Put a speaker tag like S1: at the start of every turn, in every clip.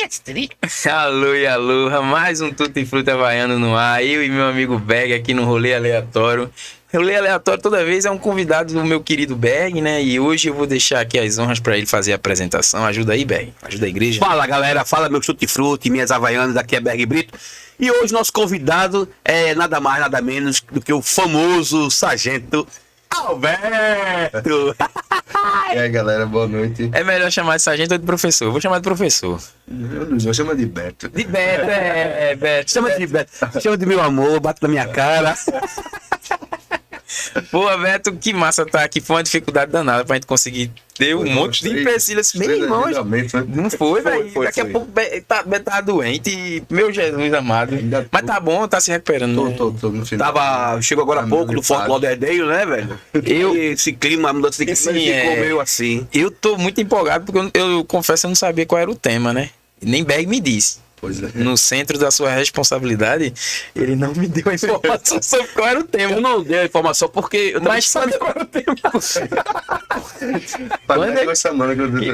S1: mestre! Alô e alô, mais um Tutti Frutti Havaiano no ar. Eu e meu amigo Berg aqui no Rolê Aleatório. Rolê Aleatório toda vez é um convidado do meu querido Berg, né? E hoje eu vou deixar aqui as honras para ele fazer a apresentação. Ajuda aí, Berg. Ajuda a igreja.
S2: Fala, galera. Fala, meus Tutti Frutti, minhas Havaianas. Aqui é Berg Brito. E hoje nosso convidado é nada mais, nada menos do que o famoso Sargento Alberto.
S3: E aí, galera, boa noite.
S1: É melhor chamar de sargento ou de professor? Vou chamar de professor.
S3: Eu chamo de Beto.
S1: De Beto, Beto.
S2: Chama de Beto. Chama de meu amor, bate na minha cara.
S1: Pô, Beto, que massa tá aqui. Foi uma dificuldade danada pra gente conseguir ter um monte de empecilhos bem longe. Não foi, velho. Daqui a pouco Beto tá doente. E, meu Jesus amado. Mas tá bom, tá se recuperando.
S3: Tô no final.
S2: Chegou agora há pouco do Fort Lauderdale, né, velho? Esse clima, a mudança de clima
S1: Sim,
S2: ficou meio assim.
S1: Eu tô muito empolgado porque eu confesso que eu não sabia qual era o tema, né? Nem Berg me disse.
S3: Pois é.
S1: No centro da sua responsabilidade, ele não me deu a informação sobre qual era o tema.
S2: Eu não dei a informação porque eu também
S1: Mas sabe qual era o tema?
S3: Faz uma semana que eu
S1: E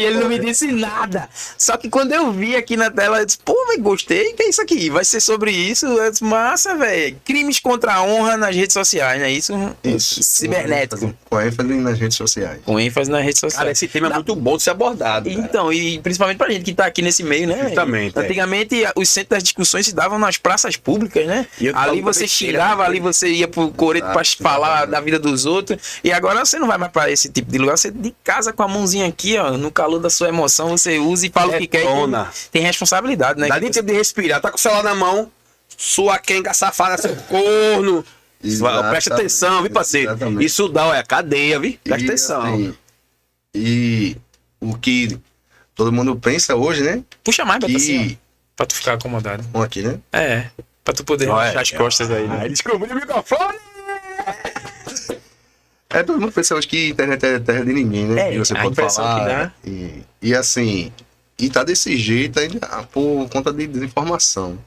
S1: ele não me disse nada. Só que quando eu vi aqui na tela, eu disse, pô, velho, gostei, que é isso aqui? Vai ser sobre isso? Eu disse, massa, velho. Crimes contra a honra nas redes sociais, né? Isso. Cibernético.
S3: Com ênfase nas redes sociais.
S1: Com ênfase nas redes sociais.
S2: Cara, esse tema é muito bom de ser abordado. Cara.
S1: Então, e principalmente pra gente que tá aqui nesse meio, né?
S2: Justamente.
S1: Antigamente, os centros das discussões se davam nas praças públicas, né? Ali você xingava, ali você ia pro coreto pra falar da vida dos outros. E agora você não vai mais pra esse tipo de lugar. Você de casa com a mãozinha aqui, ó, no calor da sua emoção, você usa e fala o que quer. Tem responsabilidade, né?
S2: Dá nem tempo de respirar. Tá com o celular na mão, sua quenga safada, seu corno. Presta atenção, viu, parceiro?
S3: Exatamente.
S2: Isso dá, é cadeia, viu? Presta atenção.
S3: Assim, e o que todo mundo pensa hoje, né?
S1: Puxa mais, Beto, assim,
S3: Que...
S1: ó, pra tu ficar acomodado.
S3: Bom, aqui, né?
S1: É, pra tu poder relaxar as costas aí, né?
S2: Descobriu o microfone!
S3: Todo mundo pensa hoje que internet é terra de ninguém, né? E você
S1: a
S3: pode
S1: impressão que
S3: falar. E assim, e tá desse jeito ainda por conta de desinformação.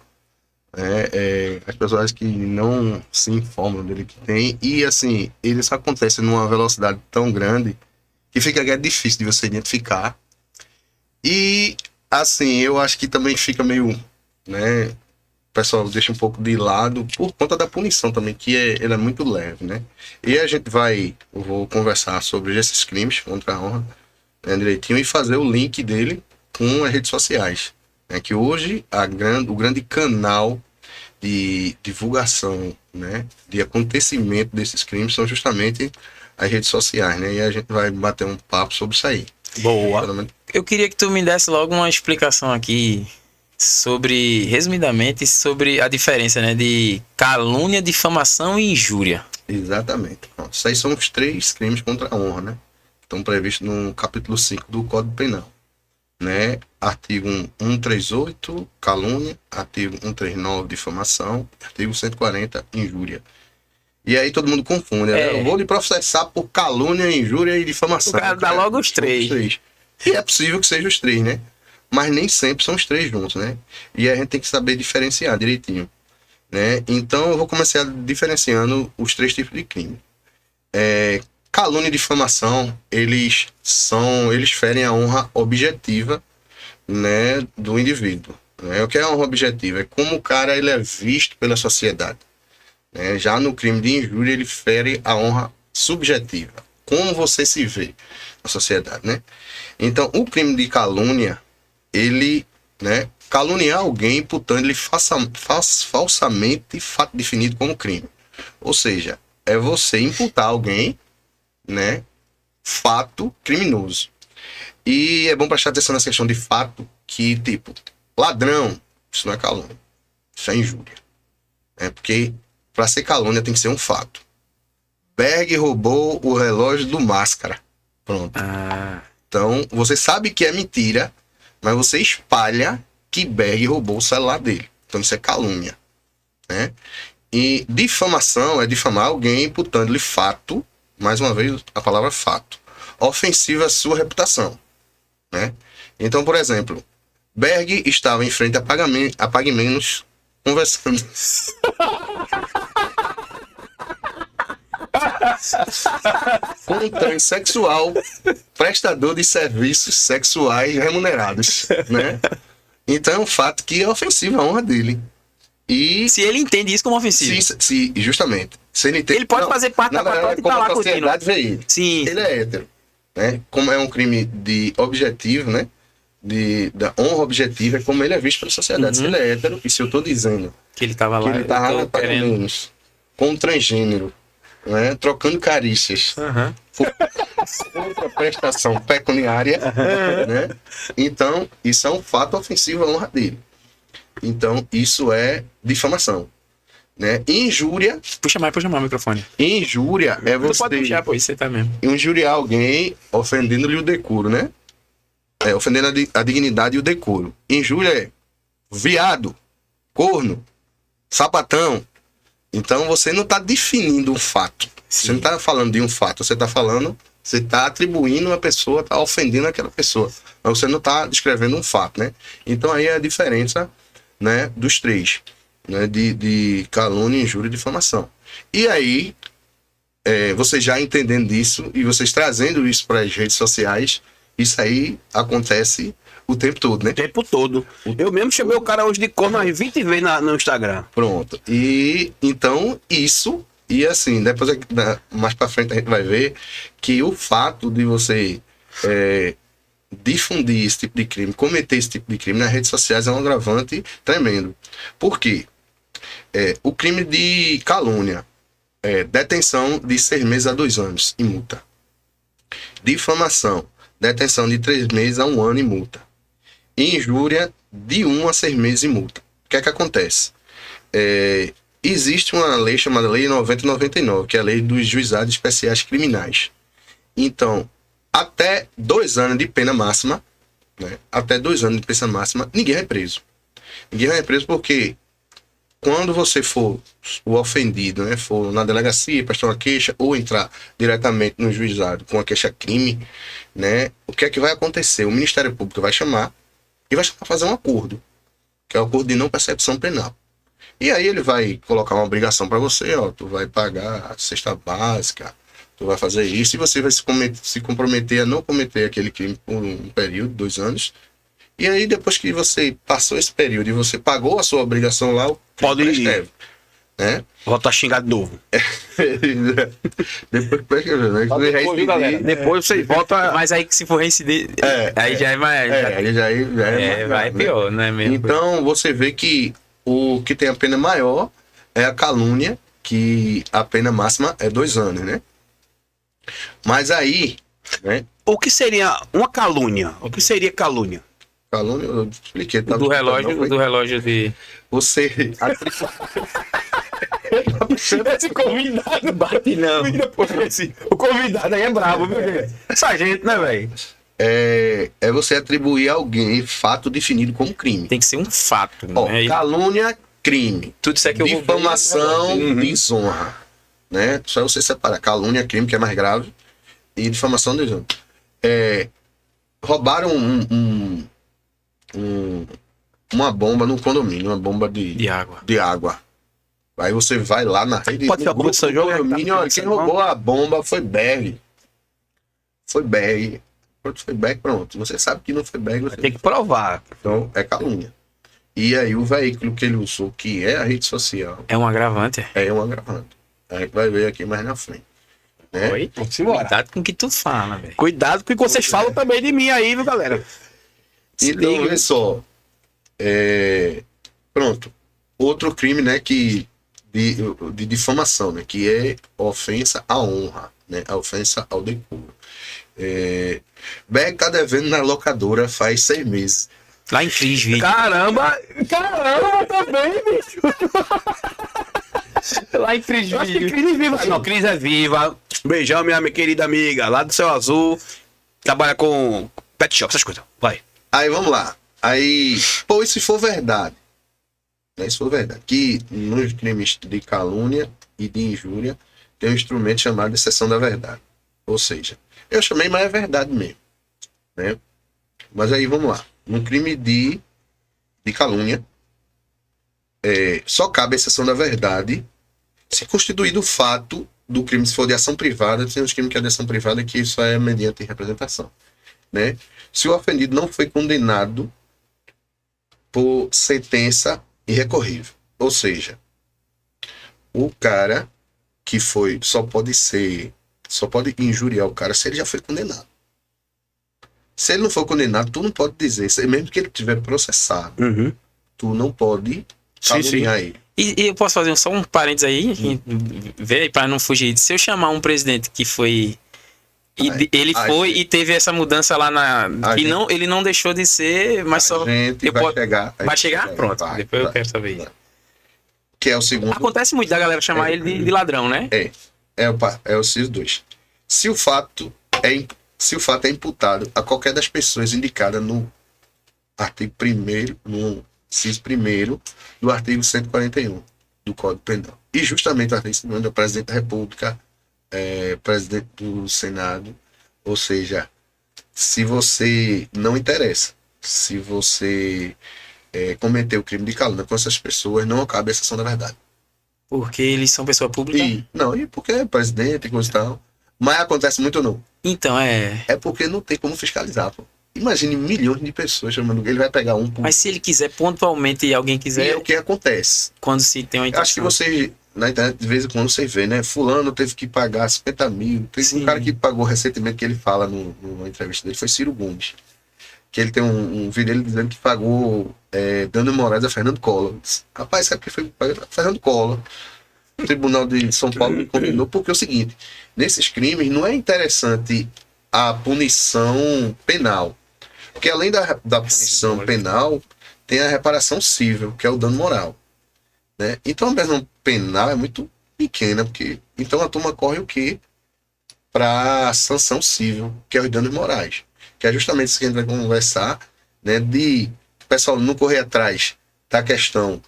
S3: As pessoas que não se informam dele que tem. E assim, isso acontece numa velocidade tão grande que fica difícil de você identificar. E assim, eu acho que também fica meio, né? O pessoal deixa um pouco de lado por conta da punição também, que ele é muito leve, né? E a gente eu vou conversar sobre esses crimes contra a honra, né, direitinho, e fazer o link dele com as redes sociais, né? Que hoje o grande canal de divulgação, né, de acontecimento desses crimes são justamente as redes sociais, né? E a gente vai bater um papo sobre isso aí.
S2: Boa.
S1: Eu queria que tu me desse logo uma explicação aqui resumidamente, sobre a diferença, né, de calúnia, difamação e injúria.
S3: Exatamente. Isso aí são os 3 crimes contra a honra, né? Estão previstos no capítulo 5 do Código Penal, né? Artigo 138, calúnia. Artigo 139, difamação. Artigo 140, injúria. E aí todo mundo confunde, né? Eu vou lhe processar por calúnia, injúria e difamação.
S1: O cara dá logo os 3.
S3: E é possível que seja os 3, né? Mas nem sempre são os 3 juntos, né? E a gente tem que saber diferenciar direitinho, né? Então eu vou começar diferenciando os 3 tipos de crime. Calúnia e difamação, eles ferem a honra objetiva, né, do indivíduo, né? O que é a honra objetiva? É como o cara ele é visto pela sociedade, né? Já no crime de injúria, ele fere a honra subjetiva, como você se vê na sociedade, né? Então, o crime de calúnia, ele, né, caluniar alguém imputando ele falsamente fato definido como crime. Ou seja, é você imputar alguém, né, fato criminoso. E é bom prestar atenção nessa questão de fato, que tipo, ladrão, isso não é calúnia, isso é injúria. Porque para ser calúnia tem que ser um fato. Berg roubou o relógio do Máscara. Pronto. Então, você sabe que é mentira, mas você espalha que Berg roubou o celular dele. Então isso é calúnia, né? E difamação é difamar alguém imputando-lhe fato, mais uma vez a palavra fato, ofensivo à sua reputação, né? Então, por exemplo, Berg estava em frente a Pague Menos conversando. Com um transexual prestador de serviços sexuais remunerados, né? Então é um fato que é ofensivo à honra dele. E
S1: Se ele entende isso como ofensivo.
S3: justamente. Se ele,
S1: Ele pode fazer parte da patota e tá lá
S3: a
S1: curtindo.
S3: sociedade vê ele.
S1: Sim.
S3: Ele é hétero. Né? Como é um crime de objetivo, né? Da honra objetiva, é como ele é visto pela sociedade. Se ele é hétero, e se eu tô dizendo
S1: Que ele tava
S3: que
S1: lá.
S3: ele tá
S1: eu
S3: lá
S1: tô querendo.
S3: menos, com um transgênero, né? Trocando carícias,
S1: Aham.
S3: contra prestação pecuniária, né? Então, isso é um fato ofensivo à honra dele. Então, isso é difamação. Né? Injúria
S1: Puxa mais o microfone.
S3: é
S1: Tu pode
S3: você
S1: puxar, pô, isso você tá mesmo.
S3: injuriar alguém ofendendo-lhe o decoro, né? Ofendendo a dignidade e o decoro. Injúria é viado, corno, sapatão. Então você não está definindo um fato. Você não está falando de um fato. Você está atribuindo uma pessoa, está ofendendo aquela pessoa. Mas você não está descrevendo um fato, né? Então aí é a diferença, né, dos três, né, de calúnia, injúria e difamação. E aí, vocês já entendendo isso e vocês trazendo isso para as redes sociais, isso aí acontece o tempo todo, né?
S2: O tempo todo. Eu mesmo chamei o cara hoje de corno umas 20 vezes no Instagram.
S3: Pronto. E então isso, e assim, depois mais para frente a gente vai ver que o fato de você difundir esse tipo de crime, cometer esse tipo de crime nas redes sociais é um agravante tremendo. Por quê? O crime de calúnia, detenção de 6 meses a 2 anos e multa. Difamação, detenção de 3 meses a 1 ano e multa. Injúria, de 1 a 6 meses e multa. O que é que acontece? Existe uma lei chamada Lei 9099, que é a Lei dos Juizados Especiais Criminais. Então, até 2 anos de pena máxima, né? Até 2 anos de pena máxima, ninguém é preso. Ninguém vai preso porque quando você for o ofendido, né, for na delegacia, prestar uma queixa ou entrar diretamente no juizado com a queixa-crime, né, o que é que vai acontecer? O Ministério Público vai chamar e vai chamar para fazer um acordo, que é o acordo de não percepção penal. E aí ele vai colocar uma obrigação para você, ó, tu vai pagar a cesta básica, tu vai fazer isso, e você vai se comprometer a não cometer aquele crime por um período, 2 anos. E aí, depois que você passou esse período e você pagou a sua obrigação lá,
S2: Pode ir.
S3: prescreve, né?
S2: Volta a xingar de novo.
S3: Depois que prescreve, né?
S2: Depois, viu, galera? Depois você volta.
S1: Mas aí que se for reincidir, aí já é mais.
S3: Aí já é mais
S1: vai
S3: grave, né?
S1: pior, não é mesmo?
S3: Então, você vê que o que tem a pena maior é a calúnia, que a pena máxima é 2 anos, né? Mas aí, né?
S2: O que seria uma calúnia? O que seria calúnia?
S3: Calúnia, eu expliquei.
S1: do relógio de.
S3: Você...
S2: Esse convidado bate não. O convidado aí é brabo, viu, gente? Sargento, né, velho?
S3: É você atribuir a alguém fato definido como crime.
S1: Tem que ser um fato,
S3: Ó,
S1: né?
S3: calúnia, crime.
S1: Tudo isso aqui eu vou
S3: Difamação, desonra. Né? Só você separar. Calúnia, crime, que é mais grave, e difamação, desonra. Roubaram uma bomba no condomínio, uma bomba
S1: de água.
S3: de água. Aí você vai lá na rede
S2: Pode ser a bomba de São João, né?
S3: condomínio, olha, quem roubou a bomba foi BR. Foi BR. Pronto, foi BR, pronto. Você sabe que não foi BR, você...
S2: Tem que provar.
S3: Então é calúnia. E aí o veículo que ele usou, que é a rede social,
S1: É um agravante.
S3: é um agravante. A gente vai ver aqui mais na frente. Né?
S1: Oi?
S2: Simbora.
S1: Cuidado com o que tu fala, velho.
S2: Cuidado com o que vocês falam também de mim aí, viu, galera?
S3: Então, olha só. Pronto. Outro crime, né, de difamação, né, que é ofensa à honra, né, a ofensa ao decoro. Beck tá devendo na locadora faz 6 meses.
S1: Lá em Cris, vídeo.
S2: Caramba, também, bicho.
S1: Lá em Cris,
S2: Eu acho que Cris é viva. Não, Cris é viva. Beijão, minha querida amiga, lá do Céu Azul. Trabalha com pet shop, essas coisas. Vai.
S3: Aí, vamos lá. Aí, pô, e se for verdade? Né, se for verdade, que nos crimes de calúnia e de injúria tem um instrumento chamado de exceção da verdade. Ou seja, eu chamei, mas é verdade mesmo. Né? Mas aí, vamos lá. No crime de calúnia, só cabe a exceção da verdade se constituído o fato do crime. Se for de ação privada, tem os crimes que é de ação privada, que isso é mediante representação. Né? Se o ofendido não foi condenado por sentença irrecorrível. Ou seja, o cara que foi, só pode injuriar o cara se ele já foi condenado. Se ele não for condenado, tu não pode dizer, mesmo que ele tiver processado, tu não pode caluniar ele.
S1: E eu posso fazer só um parênteses aí, ver para não fugir. Se eu chamar um presidente que foi ele foi e teve essa mudança lá ele não deixou de ser, mas só vai chegar, pronto. Depois eu quero saber.
S3: Que é o segundo.
S1: Acontece muito da galera chamar ele de ladrão, né?
S3: É os dois. Se o fato é imputado a qualquer das pessoas indicadas no artigo 1º, no inciso 1º do artigo 141 do Código Penal. E justamente o artigo 141 é o presidente da República, presidente do Senado. Ou seja, se você não interessa, se você cometeu o crime de calúnia com essas pessoas, não cabe a exceção da verdade.
S1: Porque eles são pessoa pública?
S3: E porque é presidente e coisa e tal. Mas acontece muito não.
S1: Então,
S3: É porque não tem como fiscalizar, pô. Imagine milhões de pessoas chamando, ele vai pegar um por...
S1: Mas se ele quiser pontualmente e alguém quiser...
S3: E é o que acontece.
S1: Quando se tem uma intenção.
S3: Acho que você, na internet, de vez em quando você vê, né? Fulano teve que pagar 50 mil. Tem um cara que pagou recentemente, que ele fala numa entrevista dele, foi Ciro Gomes. Que ele tem um vídeo dele dizendo que pagou dano morais a Fernando Collor. Rapaz, sabe o que foi pagar? Fernando Collor. O Tribunal de São Paulo condenou, porque é o seguinte, nesses crimes não é interessante a punição penal. Porque além da punição penal, tem a reparação civil, que é o dano moral. Né? Então a pena penal é muito pequena, então a turma corre o quê? Para a sanção civil, que é os danos morais. Que é justamente isso que a gente vai conversar, né? De o pessoal não correr atrás da questão,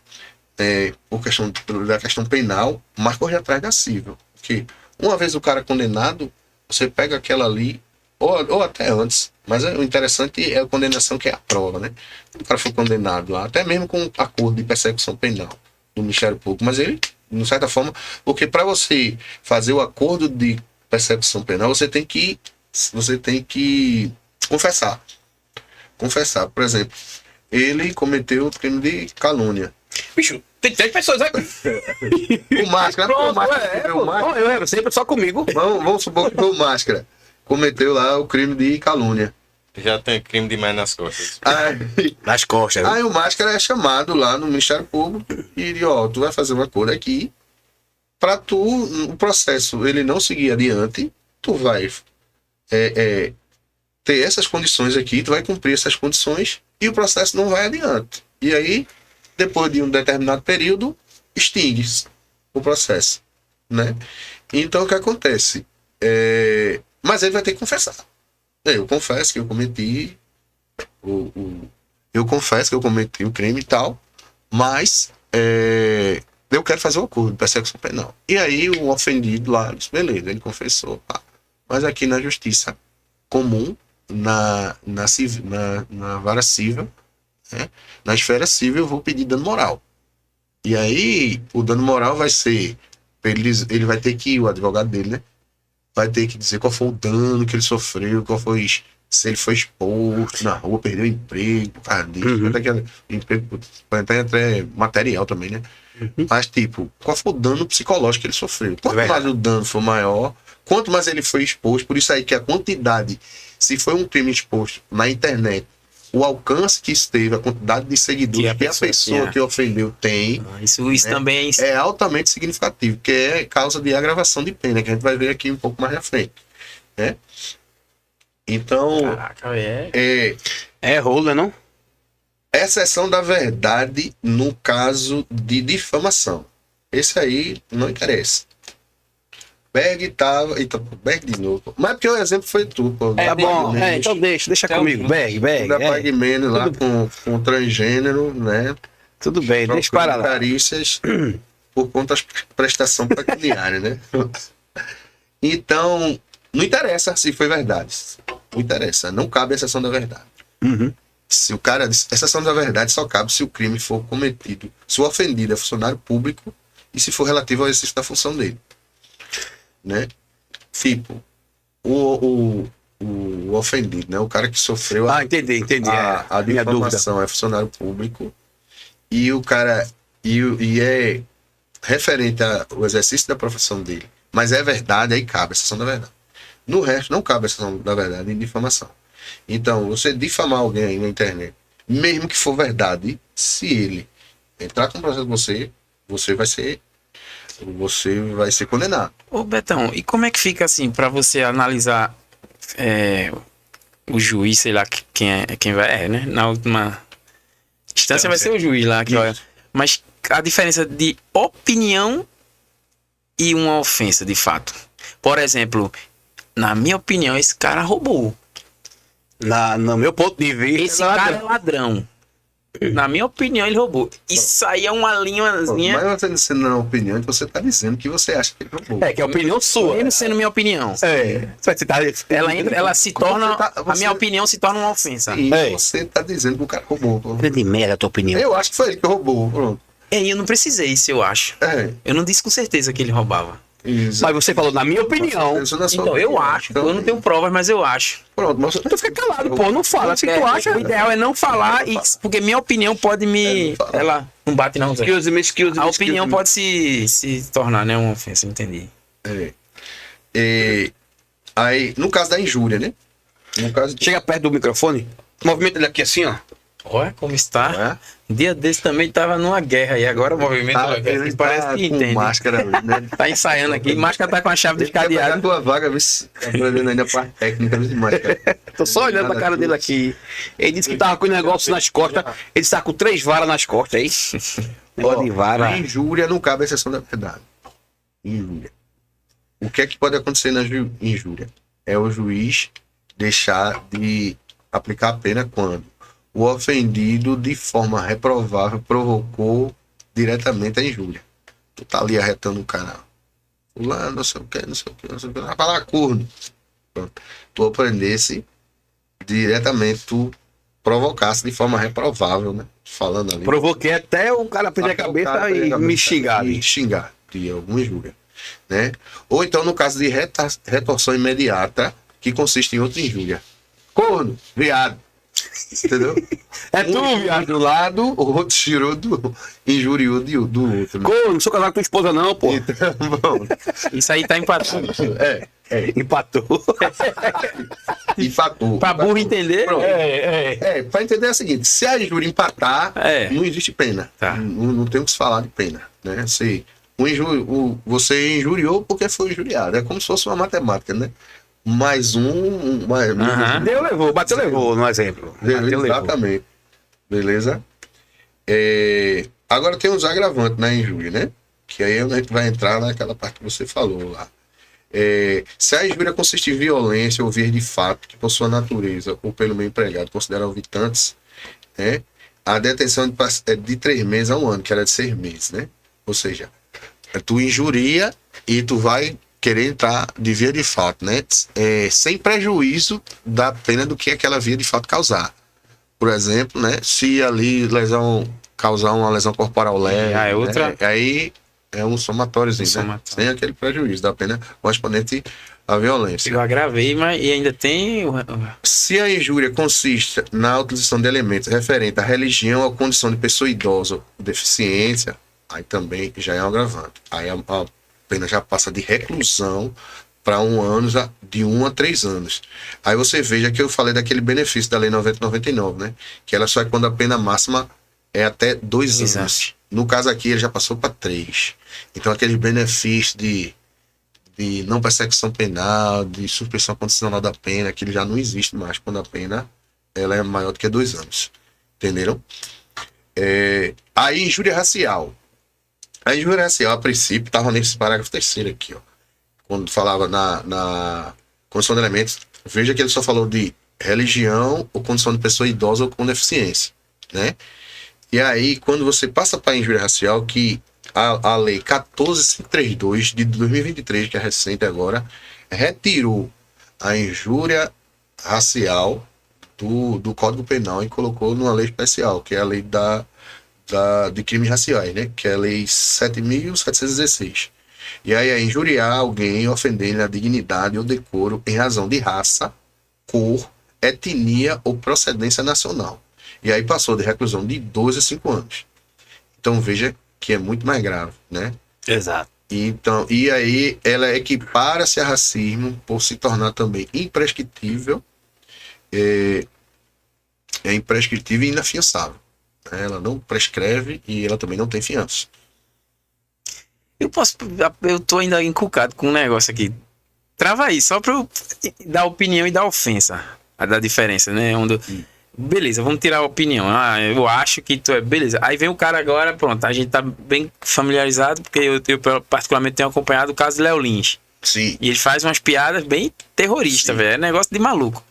S3: da questão penal, mas correr atrás da civil. Porque uma vez o cara condenado, você pega aquela ali, ou até antes, mas o interessante é a condenação, que é a prova, né? O cara foi condenado lá, até mesmo com acordo de persecução penal do Ministério Público, mas ele, de certa forma, porque para você fazer o acordo de persecução penal, você tem que confessar. Por exemplo, ele cometeu o crime de calúnia.
S2: Bicho, tem 3 pessoas aqui.
S3: O Máscara,
S2: eu era sempre só comigo.
S3: Vamos supor que foi o Máscara. Cometeu lá o crime de calúnia.
S4: Já tem crime demais nas costas.
S2: Nas costas.
S3: Aí o Máscara é chamado lá no Ministério Público e diz, tu vai fazer uma acordo aqui para o processo ele não seguir adiante, tu vai ter essas condições aqui, tu vai cumprir essas condições e o processo não vai adiante. E aí, depois de um determinado período, extingue o processo, né? Então, o que acontece? Mas ele vai ter que confessar. Eu confesso que eu cometi o crime e tal, mas eu quero fazer o acordo de persecução penal. E aí o ofendido lá disse, beleza, ele confessou. Mas aqui na justiça comum, na vara civil, né, na esfera civil, eu vou pedir dano moral. E aí o dano moral vai ser, ele vai ter que, o advogado dele, né, vai ter que dizer qual foi o dano que ele sofreu, se ele foi exposto na rua, perdeu o emprego, por causa disso, emprego, até material também, né? Mas, tipo, qual foi o dano psicológico que ele sofreu? Quanto mais o dano for maior, quanto mais ele foi exposto, por isso aí que a quantidade, se foi um crime exposto na internet, o alcance que esteve, a quantidade de seguidores que a pessoa que ofendeu tem,
S1: isso também
S3: é altamente significativo, que é causa de agravação de pena, que a gente vai ver aqui um pouco mais à frente, né? Então,
S1: caraca,
S2: rola, não?
S3: Exceção da verdade no caso de difamação. Esse aí não interessa. Berg tava. Berg de novo. Mas porque o exemplo foi tu, pô.
S2: Tá bom, então deixa comigo. Berg.
S3: Da Pagmeno lá com transgênero, né?
S2: Tudo bem, deixa para lá.
S3: Carícias por conta da prestação pecuniária, né? Então, não interessa se foi verdade. Não interessa. Não cabe a exceção da verdade. Se o cara. Exceção da verdade só cabe se o crime for cometido, se o ofendido é funcionário público e se for relativo ao exercício da função dele. Né? Tipo, o o ofendido, né? O cara que sofreu
S2: Entendi.
S3: a
S2: Minha dúvida.
S3: difamação é funcionário público e o cara e é referente ao exercício da profissão dele, mas é verdade, aí cabe a exceção da verdade. No resto, não cabe a exceção da verdade em difamação. Então, você difamar alguém aí na internet, mesmo que for verdade, se ele entrar com processo com você vai ser condenado.
S1: Ô Betão, e como é que fica assim pra você analisar o juiz, sei lá quem vai, né? Na última instância vai ser o juiz lá que olha. Mas a diferença de opinião e uma ofensa, de fato. Por exemplo, na minha opinião, esse cara roubou.
S2: No meu ponto de vista,
S1: Esse cara é ladrão. Na minha opinião, ele roubou. Isso aí é uma linhazinha.
S3: Mas você dizendo na opinião, você está dizendo que você acha que ele roubou.
S2: que é a opinião sua.
S1: Mesmo sendo minha opinião.
S2: Você tá...
S1: Ela se torna. A
S3: você-
S1: minha opinião se torna uma ofensa.
S3: E
S2: É.
S3: você está dizendo que o cara roubou.
S2: Grande merda a tua opinião.
S3: Eu acho que foi ele que roubou. Pronto.
S1: E eu não precisei, isso eu acho. Eu não disse com certeza que ele roubava.
S3: Isso.
S2: Mas você falou, na minha opinião.
S3: Isso na sua
S1: Então, eu
S3: opinião.
S1: acho.
S3: Então,
S1: Eu não tenho provas, mas eu acho.
S3: Pronto, mas
S2: Tu fica calado, pô, não fala. Se tu acha.
S1: O ideal é não falar, porque minha opinião pode me.
S3: não fala.
S1: Ela não bate, não, Zé.
S2: Excuse me.
S1: A opinião pode se tornar, né, uma ofensa, entendi.
S3: Aí, no caso da injúria, né? No caso de...
S2: Chega perto do microfone, movimenta ele aqui assim, ó.
S1: Olha como está.
S3: Não é?
S1: Um dia desse também tava numa guerra e agora o movimento
S3: ele
S1: parece
S3: tá
S1: que
S3: com
S1: entende.
S3: máscara, né?
S1: Tá ensaiando aqui. Máscara tá com a chave dos
S3: Quer pegar a
S1: cadeados.
S3: tua vaga, vê se tá aprendendo ainda a parte técnica de máscara.
S2: Tô só olhando pra cara dele aqui. Ele disse que tava com um negócio nas costas. Ele está com 3 varas nas costas, é isso? Negócio de vara.
S3: A injúria não cabe a exceção da verdade. Injúria. O que é que pode acontecer na injúria? É o juiz deixar de aplicar a pena quando o ofendido, de forma reprovável, provocou diretamente a injúria. Tu tá ali arretando o cara. Fulano, não sei o que, não sei o que, não sei o que. Vai falar corno. Pronto. Tu aprendesse diretamente, tu provocasse de forma reprovável, né? Falando ali.
S2: Provoquei até o cara perder a
S3: Até o
S2: cabeça
S3: cara perder
S2: e
S3: a
S2: me
S3: cabeça
S2: xingar.
S3: e xingar de alguma injúria, né? Ou então no caso de retorção imediata, que consiste em outra injúria. Corno, viado. Entendeu?
S2: É tu,
S3: Um
S2: viado.
S3: do lado, o outro tirou injuriou do outro. Né?
S2: Não sou casado com tua esposa, não, pô.
S3: Então, bom,
S1: Isso aí tá empatado.
S2: Empatou.
S3: empatou.
S1: Pra burro entender.
S3: Pronto. Pra entender é o seguinte: se a injúria empatar, não existe pena.
S1: Tá.
S3: Não tem o que se falar de pena. Né? Se você injuriou porque foi injuriado. É como se fosse uma matemática, né? Mais
S2: Deu, levou. Bateu, levou, no exemplo. Bateu, levou.
S3: Exatamente. Beleza? Agora tem os agravantes na injúria, né? Que aí a gente vai entrar naquela parte que você falou lá. Se a injúria consiste em violência ou vias de fato que, por sua natureza ou pelo meio empregado, consideram habitantes, né? A detenção é de 3 meses a 1 ano, que era de 6 meses, né? Ou seja, tu injuria e tu vai querer entrar de via de fato, né? Sem prejuízo da pena do que aquela via de fato causar. Por exemplo, né? Se ali causar uma lesão corporal leve,
S1: outra.
S3: Né? Aí é um somatóriozinho, né? Sem aquele prejuízo da pena correspondente à violência.
S1: Eu agravei, mas e ainda tem.
S3: Se a injúria consiste na utilização de elementos referentes à religião ou à condição de pessoa idosa ou deficiência, aí também já é um agravante. Aí a pena já passa de reclusão para 1 ano, de 1 a 3 anos. Aí você veja que eu falei daquele benefício da Lei 90/99, né? Que ela só é quando a pena máxima é até 2 anos. No caso aqui, ele já passou para 3. Então, aquele benefício de não persecução penal, de suspensão condicional da pena, que ele já não existe mais quando a pena ela é maior do que 2 anos. Entenderam? Aí, injúria racial. A injúria racial, a princípio, estava nesse parágrafo 3º aqui, ó. Quando falava na condição de elementos, veja que ele só falou de religião ou condição de pessoa idosa ou com deficiência, né? E aí, quando você passa para a injúria racial, que a lei 14.532 de 2023, que é recente agora, retirou a injúria racial do Código Penal e colocou numa lei especial, que é a lei de crimes raciais, né? Que é a lei 7.716. E aí é injuriar alguém, ofender na dignidade ou decoro em razão de raça, cor, etnia ou procedência nacional. E aí passou de reclusão de 2 a 5 anos. Então veja que é muito mais grave, né?
S2: Exato.
S3: Então, e aí ela equipara-se a racismo por se tornar também imprescritível, é imprescritível e inafiançável. Ela não prescreve e ela também não tem fiança.
S1: Eu tô ainda encucado com um negócio aqui. Trava aí, só pra eu dar opinião e dar ofensa. A da diferença, né? Beleza, vamos tirar a opinião. Eu acho que tu é. Beleza. Aí vem o cara agora, pronto. A gente tá bem familiarizado, porque eu particularmente tenho acompanhado o caso do Léo Lins.
S3: Sim.
S1: E ele faz umas piadas bem terroristas, velho. É negócio de maluco.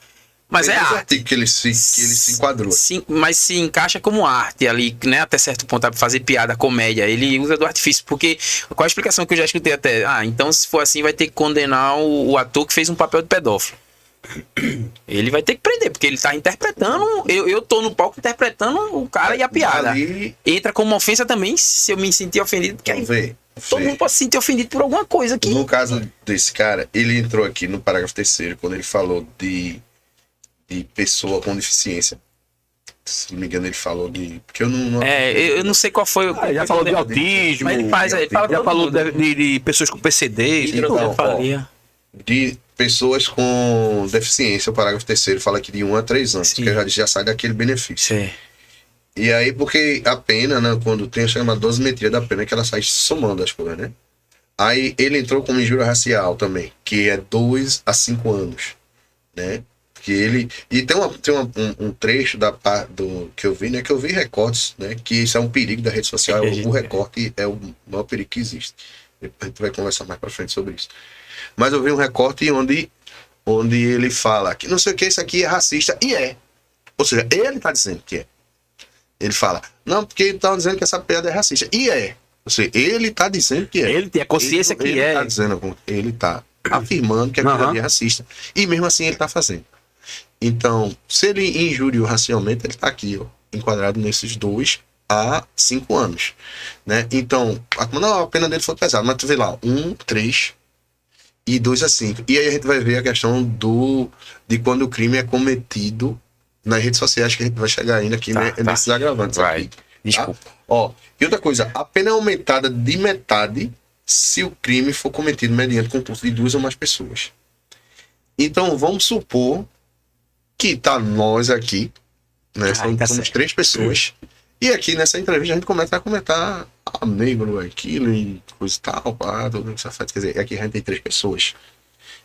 S1: Mas
S3: Tem
S1: é
S3: uns
S1: arte.
S3: artigos que ele se enquadrou.
S1: Sim, mas se encaixa como arte ali, né? Até certo ponto, pra fazer piada, comédia. Ele usa do artifício. Porque qual a explicação que eu já escutei até? Então se for assim, vai ter que condenar o ator que fez um papel de pedófilo. Ele vai ter que prender, porque ele tá interpretando. Eu tô no palco interpretando o cara e a piada.
S3: Ali,
S1: Entra como ofensa também, se eu me sentir ofendido, porque aí todo mundo pode se sentir ofendido por alguma coisa aqui.
S3: No caso desse cara, ele entrou aqui no parágrafo 3º, quando ele falou de pessoa com deficiência. Se não me engano, ele falou de. Porque eu não.
S1: Eu não sei qual foi o.
S2: Já falou de autismo,
S1: Mas ele faz, ele fala
S2: já
S1: todo
S2: falou
S1: mundo.
S2: de pessoas com PCD.
S3: Então,
S1: Eu faria.
S3: de pessoas com deficiência, o parágrafo 3º fala aqui de 1 a 3 anos,
S1: Sim.
S3: que já sai daquele benefício.
S1: Sim.
S3: E aí, porque a pena, né, quando tem a chamada dosimetria da pena, que ela sai somando as coisas, né? Aí ele entrou com injúria racial também, que é 2 a 5 anos, né? Que ele... E tem um trecho do que eu vi, né? Que eu vi recortes, né? Que isso é um perigo da rede social. O recorte é o maior perigo que existe. A gente vai conversar mais pra frente sobre isso. Mas eu vi um recorte onde ele fala que não sei o que, isso aqui é racista. E é. Ou seja, ele tá dizendo que é. Ele fala, não, porque ele tá dizendo que essa piada é racista. E é. Ou seja, ele tá dizendo que é.
S2: Ele tem a consciência que
S3: ele
S2: é.
S3: Tá dizendo, ele tá afirmando que aquilo ali é racista. E mesmo assim ele tá fazendo. Então, se ele injuriou racialmente, ele tá aqui, ó, enquadrado nesses 2 a 5 anos. Né? Então, a pena dele foi pesada. Mas tu vê lá, 1, 3... e 2 a 5. E aí a gente vai ver a questão de quando o crime é cometido nas redes sociais, que a gente vai chegar ainda aqui nesses agravantes.
S1: Vai.
S3: Aqui,
S1: Desculpa.
S3: tá? Ó, e outra coisa, a pena é aumentada de metade se o crime for cometido mediante concurso de 2 ou mais pessoas. Então vamos supor que tá nós aqui, né? Somos 3 pessoas. E aqui nessa entrevista a gente começa a comentar negro, aquilo e coisa e tal, todo mundo safado. Quer dizer, aqui a gente tem 3 pessoas.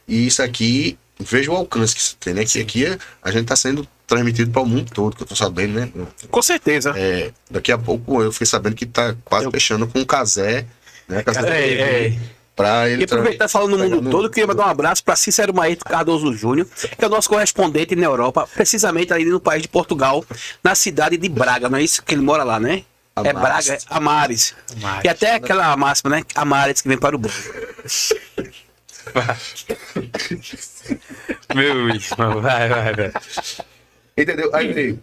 S3: E isso aqui, veja o alcance que isso tem, né? Que aqui a gente tá sendo transmitido para o mundo todo, que eu tô sabendo, né?
S2: Com certeza.
S3: Daqui a pouco eu fiquei sabendo que tá quase fechando com o Casé, né? Pra ele
S2: E aproveitar falando no mundo todo, eu queria mandar um abraço para Cícero Maíto Cardoso Júnior, que é o nosso correspondente na Europa, precisamente ali no país de Portugal, na cidade de Braga, não é isso que ele mora lá, né? É Braga, é Amares. E até aquela máxima, né? Amares que vem para o bom.
S1: Meu irmão, vai.
S3: Entendeu? Aí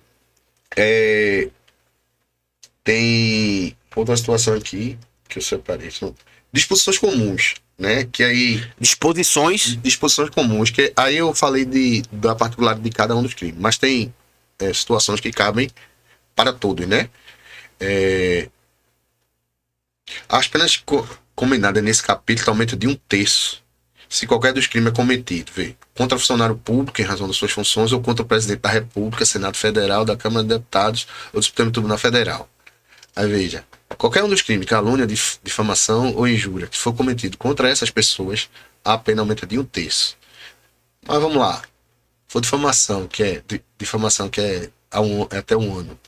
S3: tem outra situação aqui que eu separei. São disposições comuns, né? Que aí...
S2: Disposições
S3: comuns, que aí eu falei da particularidade de cada um dos crimes. Mas tem situações que cabem para todos, né? As penas combinadas nesse capítulo aumentam de 1/3 se qualquer dos crimes é cometido, contra funcionário público em razão das suas funções ou contra o presidente da República, Senado Federal, da Câmara de Deputados ou do Supremo Tribunal Federal. Aí veja, qualquer um dos crimes, calúnia, difamação ou injúria que for cometido contra essas pessoas, a pena aumenta de 1/3. Mas vamos lá. For difamação, que é até 1 ano.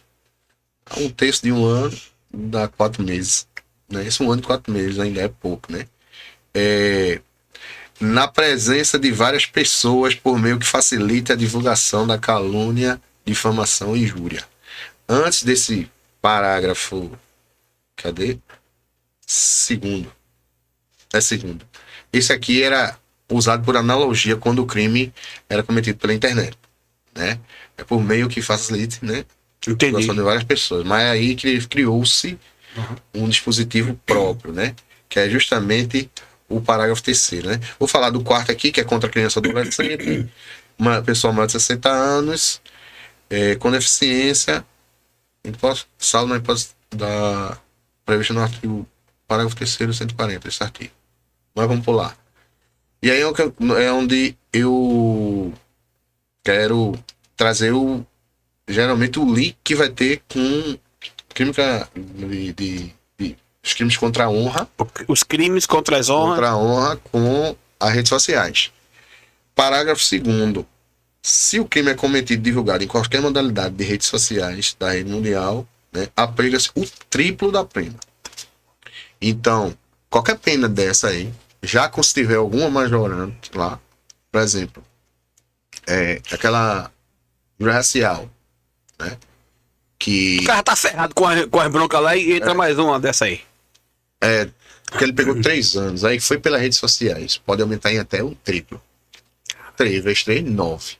S3: 1/3 de 1 ano dá 4 meses. Né? Esse 1 ano e 4 meses ainda é pouco, né? Na presença de várias pessoas por meio que facilite a divulgação da calúnia, difamação e injúria. Antes desse parágrafo, cadê? Segundo. Segundo. Esse aqui era usado por analogia quando o crime era cometido pela internet, né? É por meio que facilite, né?
S2: Entendi.
S3: A divulgação de várias pessoas. Mas aí criou-se um dispositivo próprio, né? Que é justamente o parágrafo 3º, né? Vou falar do 4º aqui, que é contra a criança e adolescente. uma pessoa maior de 60 anos, com deficiência, salvo na hipótese da prevista no artigo, parágrafo 3º, 140, esse artigo. Mas vamos pular. E aí é onde eu quero trazer geralmente o link que vai ter com crime os crimes contra a honra.
S2: Os crimes contra as honras.
S3: Contra a honra com as redes sociais. Parágrafo 2º. Se o crime é cometido e divulgado em qualquer modalidade de redes sociais da rede mundial, né, aplica-se o triplo da pena. Então, qualquer pena dessa aí, já se tiver alguma majorante lá, por exemplo, aquela racial, né? Que
S2: O cara tá ferrado com as broncas lá e entra mais uma dessa aí.
S3: porque ele pegou 3 anos, aí foi pelas redes sociais, pode aumentar em até um triplo. 3 vezes 3, 9.